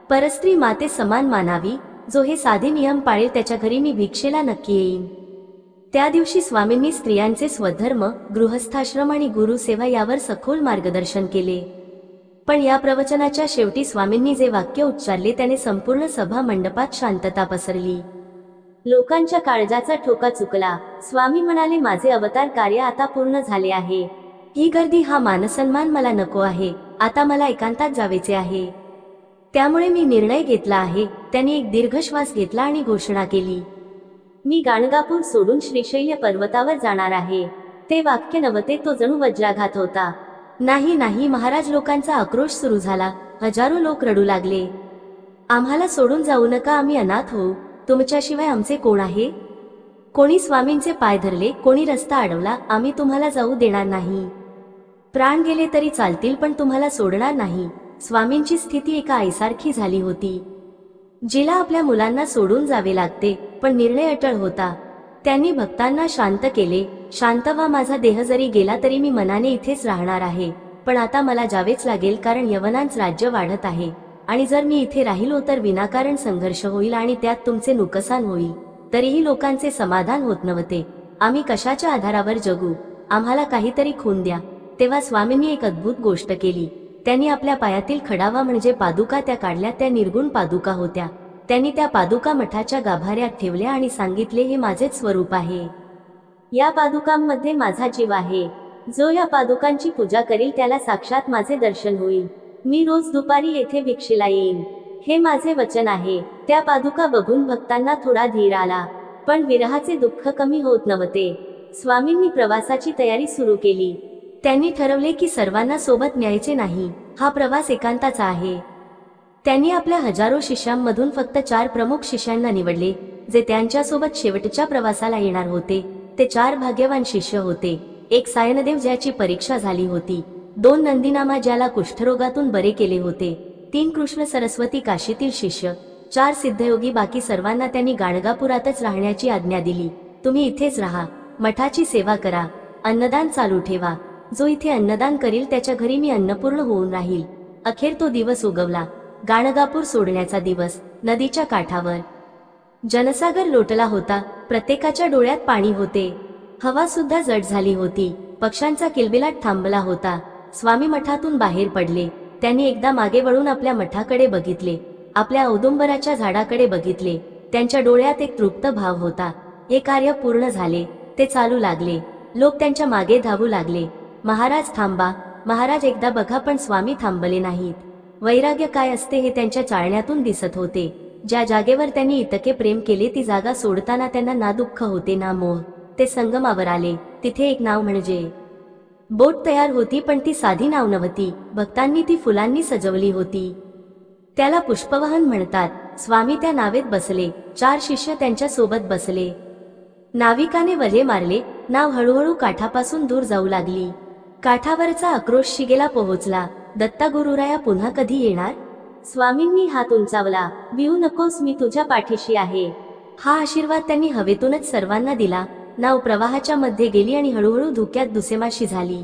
परस्त्री माते समान मानावी. जो हे साधे नियम पाळेल त्याच्या घरी मी भिक्षेला नक्की येईन. त्या दिवशी स्वामींनी स्त्रियांचे स्वधर्म, गृहस्थाश्रम आणि गुरुसेवा यावर सखोल मार्गदर्शन केले. पण या प्रवचनाच्या शेवटी स्वामींनी जे वाक्य उच्चारले त्याने संपूर्ण सभा मंडपात शांतता पसरली. लोकांच्या काळजाचा ठोका चुकला. स्वामी म्हणाले, माझे अवतार कार्य आता पूर्ण झाले आहे. ही गर्दी, हा मानसन्मान मला नको आहे. आता मला एकांतात जावेचे आहे. त्यामुळे मी निर्णय घेतला आहे. त्यांनी एक दीर्घ श्वास घेतला आणि घोषणा केली, मी गाणगापूर सोडून श्रीशैल्य पर्वतावर जाणार आहे. ते वाक्य नव्हते, तो जणू वज्राघात होता. नाही नाही महाराज, लोकांचा आक्रोश सुरू झाला. हजारो लोक रडू लागले. आम्हाला सोडून जाऊ नका, आम्ही अनाथ होऊ. तुमच्याशिवाय आमचे कोण आहे? कोणी स्वामींचे पाय धरले, कोणी रस्ता अडवला. आम्ही तुम्हाला जाऊ देणार नाही. प्राण गेले तरी चालतील, पण तुम्हाला सोडणार नाही. स्वामींची स्थिती एका आईसारखी झाली होती, जिला आपल्या मुलांना सोडून जावे लागते, पण निर्णय अटळ होता. त्यांनी भक्तांना शांत केले. शांत व्हा, माझा देह जरी गेला तरी मी मनाने इथेच राहणार आहे. पण आता मला जावेच लागेल, कारण यवनांच राज्य वाढत आहे आणि जर मी इथे राहिलो तर विनाकारण संघर्ष होईल आणि त्यात तुमचे नुकसान होईल. तरीही लोकांचे समाधान होत नव्हते. आम्ही कशाच्या आधारावर जगू? आम्हाला काहीतरी खून द्या. तेव्हा स्वामींनी एक अद्भुत गोष्ट केली. त्यांनी आपल्या पायातील खडावा म्हणजे पादुका त्या काढल्या. त्या निर्गुण पादुका होत्या. त्यांनी त्या पादुका मठाच्या गाभाऱ्यात ठेवल्या आणि सांगितले, हे माझेच स्वरूप आहे. या पादुकांमध्ये माझा जीव आहे. जो या पादुकांची पूजा करील त्याला साक्षात माझे दर्शन होईल. मी रोज दुपारी येथे भिक्षेला येईन. हे माझे वचन आहे. त्या पादुका बघून भक्तांना थोडा धीर आला, पण विरहाचे दुःख कमी होत नव्हते. स्वामींनी प्रवासाची तयारी सुरू केली. त्यांनी ठरवले की सर्वांना सोबत न्यायचे नाही. हा प्रवास एकांताचा आहे. त्यांनी आपल्या हजारो शिष्यांमधून फक्त 4 प्रमुख शिष्यांना निवडले. जे त्यांच्यासोबत शेवटच्या प्रवासाला येणार होते. ते 4 भाग्यवान शिष्य होते. एक सायनदेव ज्याची परीक्षा झाली होती, 2 नंदीनामा ज्याला कुष्ठरोगातून बरे केले होते, 3 कृष्ण सरस्वती काशीतील शिष्य, 4 सिद्धयोगी. बाकी सर्वांना त्यांनी गाणगापुरातच राहण्याची आज्ञा दिली. तुम्ही इथेच राहा, मठाची सेवा करा, अन्नदान चालू ठेवा. जो इथे अन्नदान करील त्याच्या घरी मी अन्नपूर्ण होऊन राहील. अखेर तो दिवस उगवला. गाणगापूर सोडण्याचा दिवस. नदीच्या काठावर जनसागर लोटला होता. प्रत्येकाच्या डोळ्यात पाणी होते. हवा सुद्धा जड झाली होती. पक्ष्यांचा किलबिलाट थांबला होता. स्वामी मठातून बाहेर पडले. त्यांनी एकदा मागे वळून आपल्या मठाकडे बघितले, आपल्या औदुंबराच्या झाडाकडे बघितले. त्यांच्या डोळ्यात एक तृप्त भाव होता. हे कार्य पूर्ण झाले. ते चालू लागले. लोक त्यांच्या मागे धावू लागले. महाराज थांबा, महाराज एकदा बघा. पण स्वामी थांबले नाहीत. वैराग्य काय असते हे त्यांच्या चालण्यातून दिसत होते. ज्या जागेवर त्यांनी इतके प्रेम केले ती जागा सोडताना त्यांना ना दुःख होते ना मोह. ते संगमावर आले. तिथे एक नाव म्हणजे बोट तयार होती, पण ती साधी नाव नव्हती. भक्तांनी ती फुलांनी सजवली होती. त्याला पुष्पवाहन म्हणतात. स्वामी त्या नावेत बसले. 4 शिष्य त्यांच्या सोबत बसले. नाविकाने वल्हे मारले. नाव हळूहळू काठापासून दूर जाऊ लागली. काठावरचा आक्रोश शिगेला पोहोचला. दत्ता गुरुराया पुन्हा कधी येणार? स्वामींनी हात उंचावला. भिवू नकोस, मी तुझ्या पाठीशी आहे. हा आशीर्वाद त्यांनी हवेतूनच सर्वांना दिला. नाव प्रवाहाच्या मध्ये गेली आणि हळूहळू धुक्यात दुसेमाशी झाली.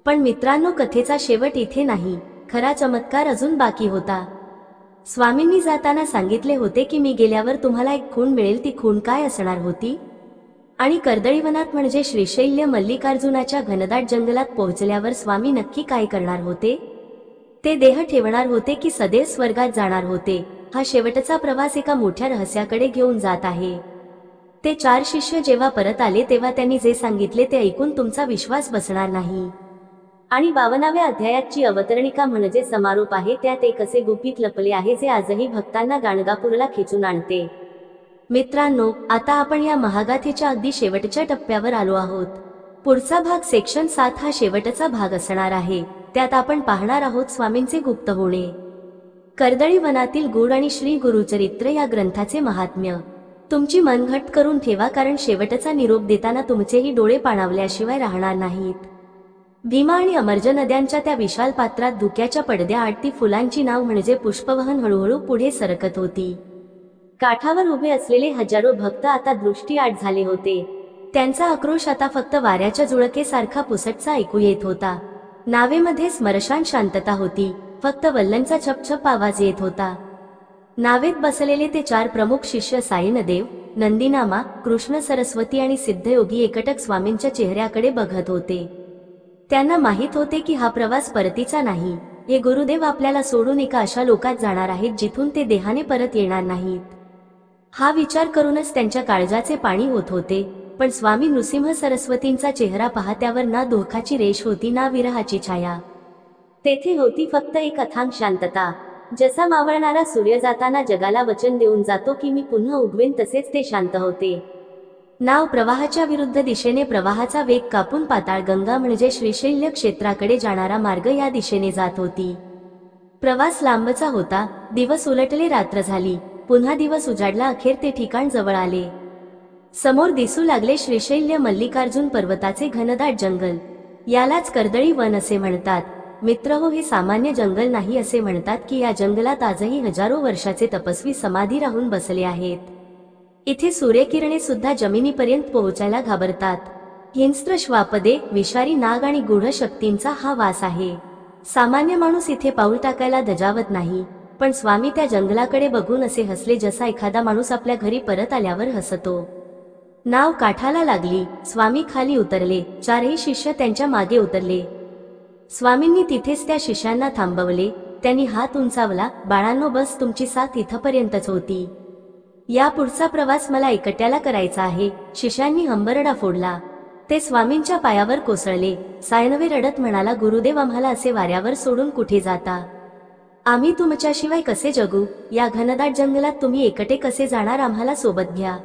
पण मित्रांनो, कथेचा शेवट इथे नाही. खरा चमत्कार अजून बाकी होता. स्वामींनी जाताना सांगितले होते की मी गेल्यावर तुम्हाला एक खूण मिळेल. ती खूण काय असणार होती? आणि कर्दळीवनात म्हणजे श्रीशैल्य मल्लिकार्जुनाच्या घनदाट जंगलात पोहोचल्यावर स्वामी नक्की काय करणार होते? ते देह ठेवणार होते की सदैव स्वर्गात जाणार होते? हा शेवटचा प्रवास एका मोठ्या रहस्याकडे घेऊन जात आहे. ते 4 शिष्य जेव्हा परत आले तेव्हा त्यांनी जे सांगितले ते ऐकून तुमचा विश्वास बसणार नाही. आणि 52व्या अध्यायाची अवतरणिका म्हणजे समारोप आहे. त्यात एक असे गुपित लपले आहे जे आजही भक्तांना गाणगापूरला खेचून आणते. मित्रांनो, आता आपण या महागाथेच्या अगदी शेवटच्या टप्प्यावर आलो आहोत. पुढचा भाग सेक्शन 7 हा शेवटचा भाग असणार आहे. त्यात आपण पाहणार आहोत स्वामींचे गुप्त होणे, कर्दळी वनातील गूढ आणि श्री गुरुचरित्र या ग्रंथाचे महात्म्य. तुमची मन घट्ट करून ठेवा, कारण शेवटचा निरोप देताना तुमचेही डोळे पाणावल्याशिवाय राहणार नाहीत. भीमा आणि अमर्ज नद्यांच्या त्या विशाल पात्रात धुक्याच्या पडद्याआड ती फुलांची नाव म्हणजे पुष्पवहन हळूहळू पुढे सरकत होती. काठावर उभे असलेले हजारो भक्त आता दृष्टीआड झाले होते. त्यांचा आक्रोश आता फक्त वाऱ्याच्या जुळकेसारखा पुसटचा ऐकू येत होता. नावेमध्ये स्मरशान शांतता होती. फक्त वल्ल्यांचा छपछप आवाज येत होता. नावेत बसलेले ते 4 प्रमुख शिष्य सायनदेव, नंदीनामा, कृष्ण सरस्वती आणि सिद्धयोगी एकटक स्वामींच्या चेहऱ्याकडे बघत होते. त्यांना माहित होते की हा प्रवास परतीचा नाही. हे गुरुदेव आपल्याला सोडून एका अशा लोकात जाणार आहेत जिथून ते देहाने परत येणार नाहीत. हा विचार करूनच त्यांच्या काळजाचे पाणी होत होते. पण स्वामी नृसिंह सरस्वतींचा चेहरा पाहत्यावर ना दुःखाची रेष होती ना विरहाची छाया. तेथे होती फक्त एक अथांग शांतता. जसा मावळणारा सूर्य जाताना जगाला वचन देऊन जातो की मी पुन्हा उगवेन, तसेच ते शांत होते. नाव प्रवाहाच्या विरुद्ध दिशेने प्रवाहाचा वेग कापून पाताळगंगा म्हणजे श्रीशैल्य क्षेत्राकडे जाणारा मार्ग या दिशेने जात होती. प्रवास लांबचा होता. दिवस उलटले, रात्र झाली. पुन्हा दिवस उजाडला. अखेर ते ठिकाण जवळ आले. समोर दिसू लागले श्रीशैल्य मल्लिकार्जुन पर्वताचे घनदाट जंगल. यालाच कर्दळी वन असे म्हणतात. मित्रहो, हे सामान्य जंगल नाही. असे म्हणतात की या जंगलात आजही हजारो वर्षाचे तपस्वी समाधी राहून बसले आहेत. इथे सूर्यकिरणे सुद्धा जमिनीपर्यंत पोहोचायला घाबरतात. हिंस्त्र श्वापदे, विषारी नाग आणि गूढ शक्तींचा हा वास आहे. सामान्य माणूस इथे पाऊल टाकायला धजावत नाही. पण स्वामी त्या जंगलाकडे बघून असे हसले जसा एखादा माणूस आपल्या घरी परत आल्यावर हसतो. नाव काठाला लागली. स्वामी खाली उतरले. 4ही शिष्य त्यांच्या मागे उतरले. स्वामींनी तिथेच त्या शिष्यांना थांबवले. त्यांनी हात उंचावला. बाळांनो, बस, तुमची साथ इथपर्यंतच होती. या पुढचा प्रवास मला एकट्याला करायचा आहे. शिष्यांनी हंबरडा फोडला. ते स्वामींच्या पायावर कोसळले. सायनवे रडत म्हणाला, गुरुदेव, आम्हाला असे वाऱ्यावर सोडून कुठे जाता? आम्ही तुमच्याशिवाय कसे जगू? या घनदाट जंगलात तुम्ही एकटे कसे जाणार? आम्हाला सोबत घ्या.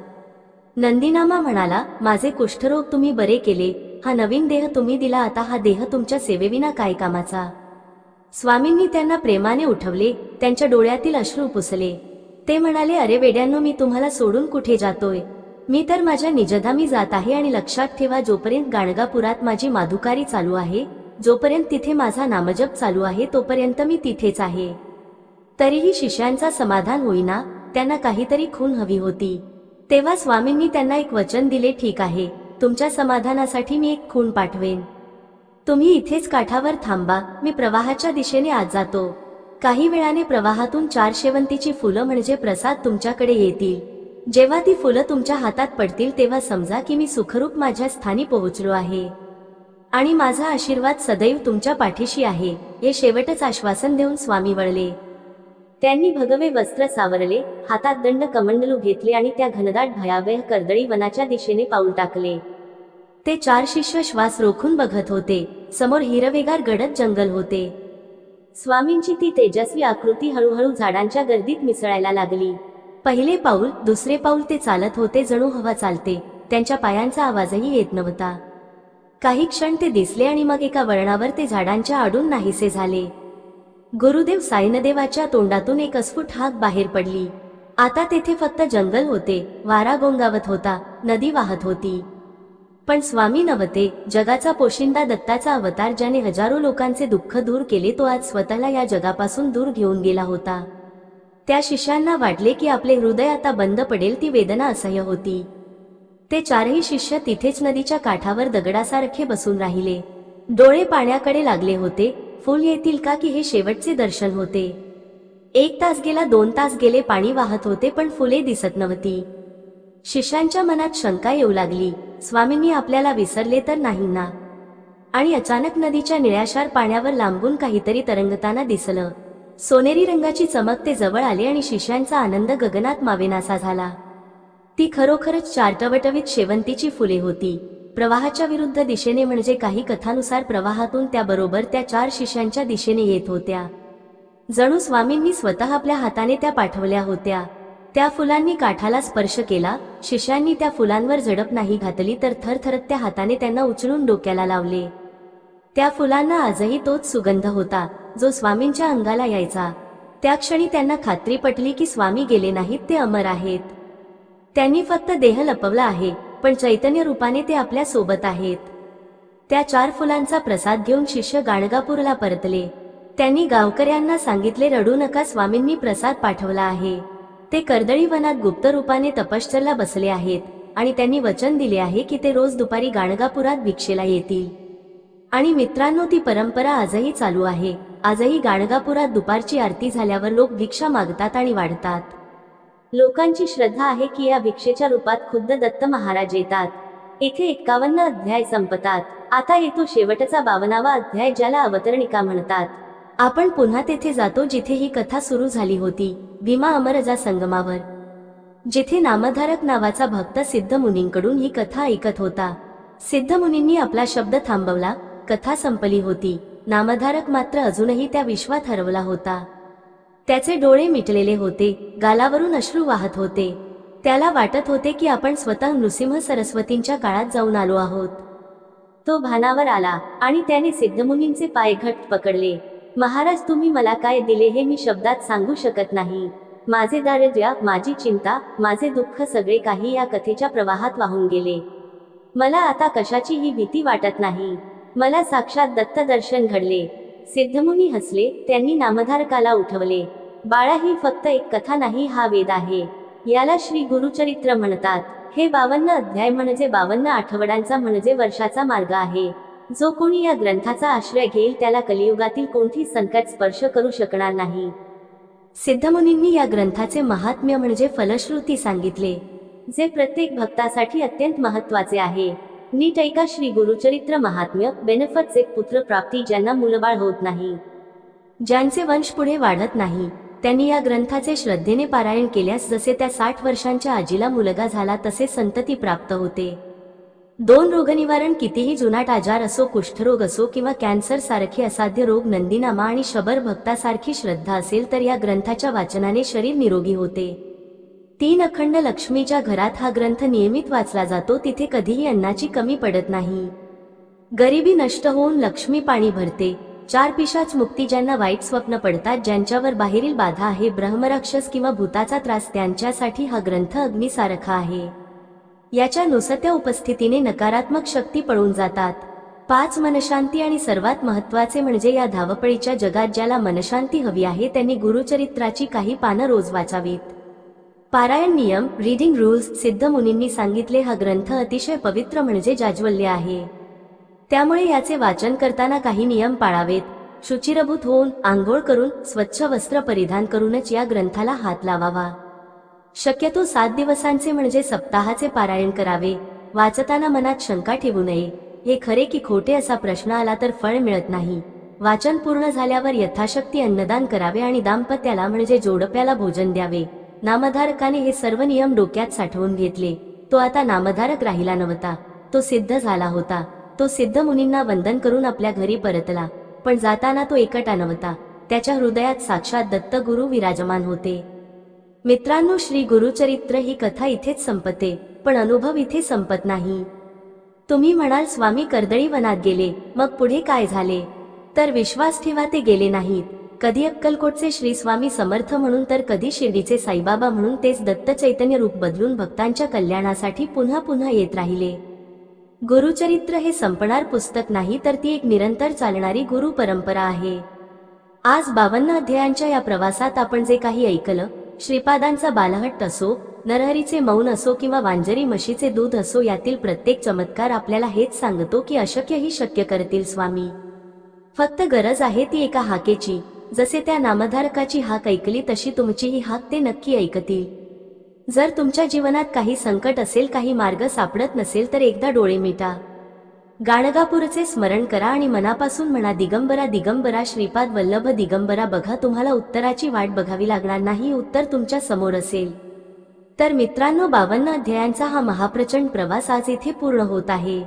नंदीनामा म्हणाला, माझे कुष्ठरोग तुम्ही बरे केले. हा नवीन देह तुम्ही दिला. आता हा देह तुमच्या सेवेविना काय कामाचा? स्वामींनी त्यांना प्रेमाने उठवले. त्यांच्या डोळ्यातील अश्रू पुसले. ते म्हणाले, अरे वेड्यांनो, मी तुम्हाला सोडून कुठे जातोय? मी तर माझ्या निजधामी जात आहे आणि लक्षात ठेवा, जोपर्यंत गाणगापुरात माझी माधुकारी चालू आहे, जोपर्यंत तिथे माझा नामजप चालू आहे, तोपर्यंत मी तिथेच आहे. तरीही शिष्यांचा समाधान होईना, त्यांना काहीतरी खूण हवी होती. तेव्हा स्वामींनी त्यांना एक वचन दिले, ठीक आहे, तुमच्या समाधानासाठी मी एक खूण पाठवेन. तुम्ही इथेच काठावर थांबा, मी प्रवाहाच्या दिशेने आज जातो. काही वेळाने प्रवाहातून 4 शेवंतीची फुलं म्हणजे प्रसाद तुमच्याकडे येतील. जेव्हा ती फुलं तुमच्या हातात पडतील तेव्हा समजा की मी सुखरूप माझ्या स्थानी पोहोचलो आहे आणि माझा आशीर्वाद सदैव तुमच्या पाठीशी आहे. हे शेवटच आश्वासन देऊन स्वामी वळले. त्यांनी भगवे वस्त्र सावरले, हातात दंड कमंडलू घेतले आणि त्या घनदाट भयावह कर्दळी वनाच्या दिशेने पाऊल टाकले. ते 4 शिष्य श्वास रोखून बघत होते. समोर हिरवेगार गडद जंगल होते. स्वामींची ती तेजस्वी आकृती हळूहळू झाडांच्या गर्दीत मिसळायला लागली. पहिले पाऊल, दुसरे पाऊल ते चालत होते जणू हवा चालते. त्यांच्या पायांचा आवाजही येत नव्हता. काही क्षण ते दिसले आणि मग एका वळणावर ते झाडांच्या आडून नाहीसे झाले. गुरुदेव साईनदेवाच्या तोंडातून एक अस्फुट हाक बाहेर पडली. आता तेथे फक्त जंगल होते. वारा गोंगावत होता, नदी वाहत होती. पण स्वामी नव्हते. जगाचा पोशिंदा, दत्ताचा अवतार, ज्याने हजारो लोकांचे दुःख दूर केले, तो आज स्वतःला या जगापासून दूर घेऊन गेला होता. त्या शिष्यांना वाटले की आपले हृदय आता बंद पडेल. ती वेदना असह्य होती. ते 4ही शिष्य तिथेच नदीच्या काठावर दगडासारखे बसून राहिले. डोळे पाण्याकडे लागले होते. फुल येतील का की हे शेवटचे दर्शन होते. 1 तास गेला, 2 तास गेले, पाणी वाहत होते पण फुले दिसत नव्हती. शिष्यांच्या मनात शंका येऊ लागली, स्वामींनी आपल्याला विसरले तर नाही ना? आणि अचानक नदीच्या निळ्याशार पाण्यावर लांबून काहीतरी तरंगताना दिसलं. सोनेरी रंगाची चमक. ते जवळ आले आणि शिष्यांचा आनंद गगनात मावेनासा झाला. ती खरोखरच 4 टवटवीत शेवंतीची फुले होती. प्रवाहाच्या विरुद्ध दिशेने, म्हणजे काही कथानुसार प्रवाहातून त्याबरोबर त्या 4 शिष्यांच्या दिशेने येत होत्या. जणू स्वामींनी स्वतः आपल्या हाताने त्या पाठवल्या होत्या. त्या फुलांनी काठाला स्पर्श केला. शिष्यांनी त्या फुलांवर झडप नाही घातली, तर थरथरत त्या हाताने त्यांना उचलून डोक्याला लावले. त्या फुलांना आजही तोच सुगंध होता जो स्वामींच्या अंगाला यायचा. त्या क्षणी त्यांना खात्री पटली की स्वामी गेले नाहीत, ते अमर आहेत. त्यांनी फक्त देह लपवला आहे, पण चैतन्य रूपाने ते आपल्या सोबत आहेत. त्या 4 फुलांचा प्रसाद घेऊन शिष्य गाणगापूरला परतले. त्यांनी गावकऱ्यांना सांगितले, रडू नका, स्वामींनी प्रसाद पाठवला आहे. ते कर्दळी वनात गुप्त रूपाने तपश्चर्याला बसले आहेत आणि त्यांनी वचन दिले आहे की ते रोज दुपारी गाणगापुरात भिक्षेला येतील. आणि मित्रांनो, ती परंपरा आजही चालू आहे. आजही गाणगापुरात दुपारची आरती झाल्यावर लोक भिक्षा मागतात आणि वाढतात. लोकांची श्रद्धा आहे की या भिक्षेच्या रूपात खुद्द दत्त महाराज येतात. इथे 51 अध्याय संपतात. आता येतो शेवटचा 52वा अध्याय, ज्याला अवतरणिका म्हणतात. आपण पुन्हा तेथे जातो जिथे ही कथा सुरू झाली होती, भीमा अमरजा संगमावर, जिथे नामधारक नावाचा भक्त सिद्ध मुनींकडून ही कथा ऐकत होता. सिद्ध मुनींनी आपला शब्द थांबवला. कथा संपली होती. नामधारक मात्र अजूनही त्या विश्वात हरवला होता. त्याचे डोळे मिटलेले होते. गालावरून अश्रू वाहत होते. त्याला वाटत होते की आपण स्वतः नृसिंह सरस्वतींच्या काळात जाऊन आलो आहोत. तो भानावर आला आणि त्याने सिद्धमुनींचे पाय घट्ट पकडले. महाराज, तुम्ही मला काय दिले हे मी शब्दात सांगू शकत नाही. माझे दारिद्र्य, माझी चिंता, माझे दुःख, सगळे काही या कथेच्या प्रवाहात वाहून गेले. मला आता कशाचीही भीती वाटत नाही. मला साक्षात दत्त दर्शन घडले. सिद्धमुनी हसले. त्यांनी नामधारकाला उठवले. बाळा, ही फक्त एक कथा नाही, हा वेद आहे. याला श्री गुरुचरित्र म्हणतात. हे 52 अध्याय म्हणजे 52 आठवड्यांचा म्हणजे वर्षाचा मार्ग आहे. जो कोणी या ग्रंथाचा आश्रय घेईल त्याला कलियुगातील कोणती संकट स्पर्श करू शकणार नाही. सिद्धमुनींनी या ग्रंथाचे महात्म्य म्हणजे फलश्रुती सांगितले, जे प्रत्येक भक्तासाठी अत्यंत महत्त्वाचे आहे. नीट ऐका. श्री गुरुचरित्र महात्म्य. बेनफट्स. एक पुत्र प्राप्ती. ज्यांना मुलबाळ होत नाही, ज्यांचे वंश पुढे वाढत नाही, त्यांनी या ग्रंथाचे श्रद्धेने पारायण केल्यास जसे त्या 60 वर्षांच्या आजीला मुलगा झाला तसे संतती प्राप्त होते. 2 रोगनिवारण. कितीही जुनाट आजार असो, कुष्ठरोग असो किंवा कॅन्सर सारखे असाध्य रोग, नंदीनामा आणि शबर भक्तासारखी श्रद्धा असेल तर या ग्रंथाच्या वाचनाने शरीर निरोगी होते. 3 अखंड लक्ष्मीच्या घरात हा ग्रंथ नियमित वाचला जातो. तिथे कधीही अन्नाची कमी पडत नाही. गरिबी नष्ट होऊन लक्ष्मी पाणी भरते. 4 पिशाच मुक्ती, ज्यांना वाईट स्वप्न पडतात, ज्यांच्यावर बाहेरील बाधा आहे, ब्रह्मराक्षस किंवा भूताचा त्रास, त्यांच्यासाठी हा ग्रंथ अग्नीसारखा आहे. याच्या नुसत्या उपस्थितीने नकारात्मक शक्ती पळून जातात. 5 मनशांती, आणि सर्वात महत्त्वाचे म्हणजे या धावपळीच्या जगात ज्याला मनशांती हवी आहे त्यांनी गुरुचरित्राची काही पानं रोज वाचावीत. पारायण नियम, रीडिंग रूल्स. सिद्ध मुनींनी सांगितले, हा ग्रंथ अतिशय पवित्र म्हणजे जाज्वल्य आहे. त्यामुळे याचे वाचन करताना काही नियम पाळावेत. शुचिरभूत होऊन, आंघोळ करून, स्वच्छ वस्त्र परिधान करूनच या ग्रंथाला हात लावावा. शक्यतो 7 दिवसांचे म्हणजे सप्ताहाचे पारायण करावे. वाचताना मनात शंका ठेवू नये. हे खरे की खोटे असा प्रश्न आला तर फळ मिळत नाही. वाचन पूर्ण झाल्यावर यथाशक्ती अन्नदान करावे आणि दाम्पत्याला म्हणजे जोडप्याला भोजन द्यावे. नामधारकाने हे सर्व नियम डोक्यात साठवून घेतले. तो आता नामधारक राहिला नव्हता, तो सिद्ध झाला होता. तो सिद्ध मुनींना वंदन करून आपल्या घरी परतला. पण जाताना तो एकटा नव्हता. त्याच्या हृदयात साक्षात दत्त गुरु विराजमान होते. मित्रांनो, श्री गुरुचरित्र ही कथा इथेच संपते, पण अनुभव इथे संपत नाही. तुम्ही म्हणाल, स्वामी कर्दळी वनात गेले, मग पुढे काय झाले? तर विश्वास ठेवा, ते गेले नाहीत. कधी अक्कलकोटचे श्री स्वामी समर्थ म्हणून, तर कधी शिर्डीचे साईबाबा म्हणून तेच दत्त चैतन्य रूप बदलून भक्तांच्या कल्याणासाठी पुन्हा पुन्हा येत राहिले. गुरुचरित्र हे संपणार पुस्तक नाही, तर ती एक निरंतर चालणारी गुरु परंपरा आहे. आज 52 अध्यायांच्या या प्रवासात आपण जे काही ऐकलं, श्रीपादांचा बालहट्ट असो, नरहरीचे मौन असो किंवा वांजरी म्हशीचे दूध असो, यातील प्रत्येक चमत्कार आपल्याला हेच सांगतो की अशक्यही शक्य करतील स्वामी. फक्त गरज आहे ती एका हाकेची. जसे त्या नामधारकाची हाक ऐकली तशी तुमचीही हाक ते नक्की ऐकतील. जर तुमच्या जीवनात काही संकट असेल, काही मार्ग सापडत नसेल, तर एकदा डोळे मिटा, गाणगापूरचे स्मरण करा आणि मनापासून म्हणा, दिगंबरा दिगंबरा, श्रीपाद वल्लभ दिगंबरा. बघा, तुम्हाला उत्तराची वाट बघावी लागणार नाही, उत्तर तुमच्या समोर असेल. तर मित्रांनो, 52 अध्यायांचा हा महाप्रचंड प्रवास आज इथे पूर्ण होत आहे.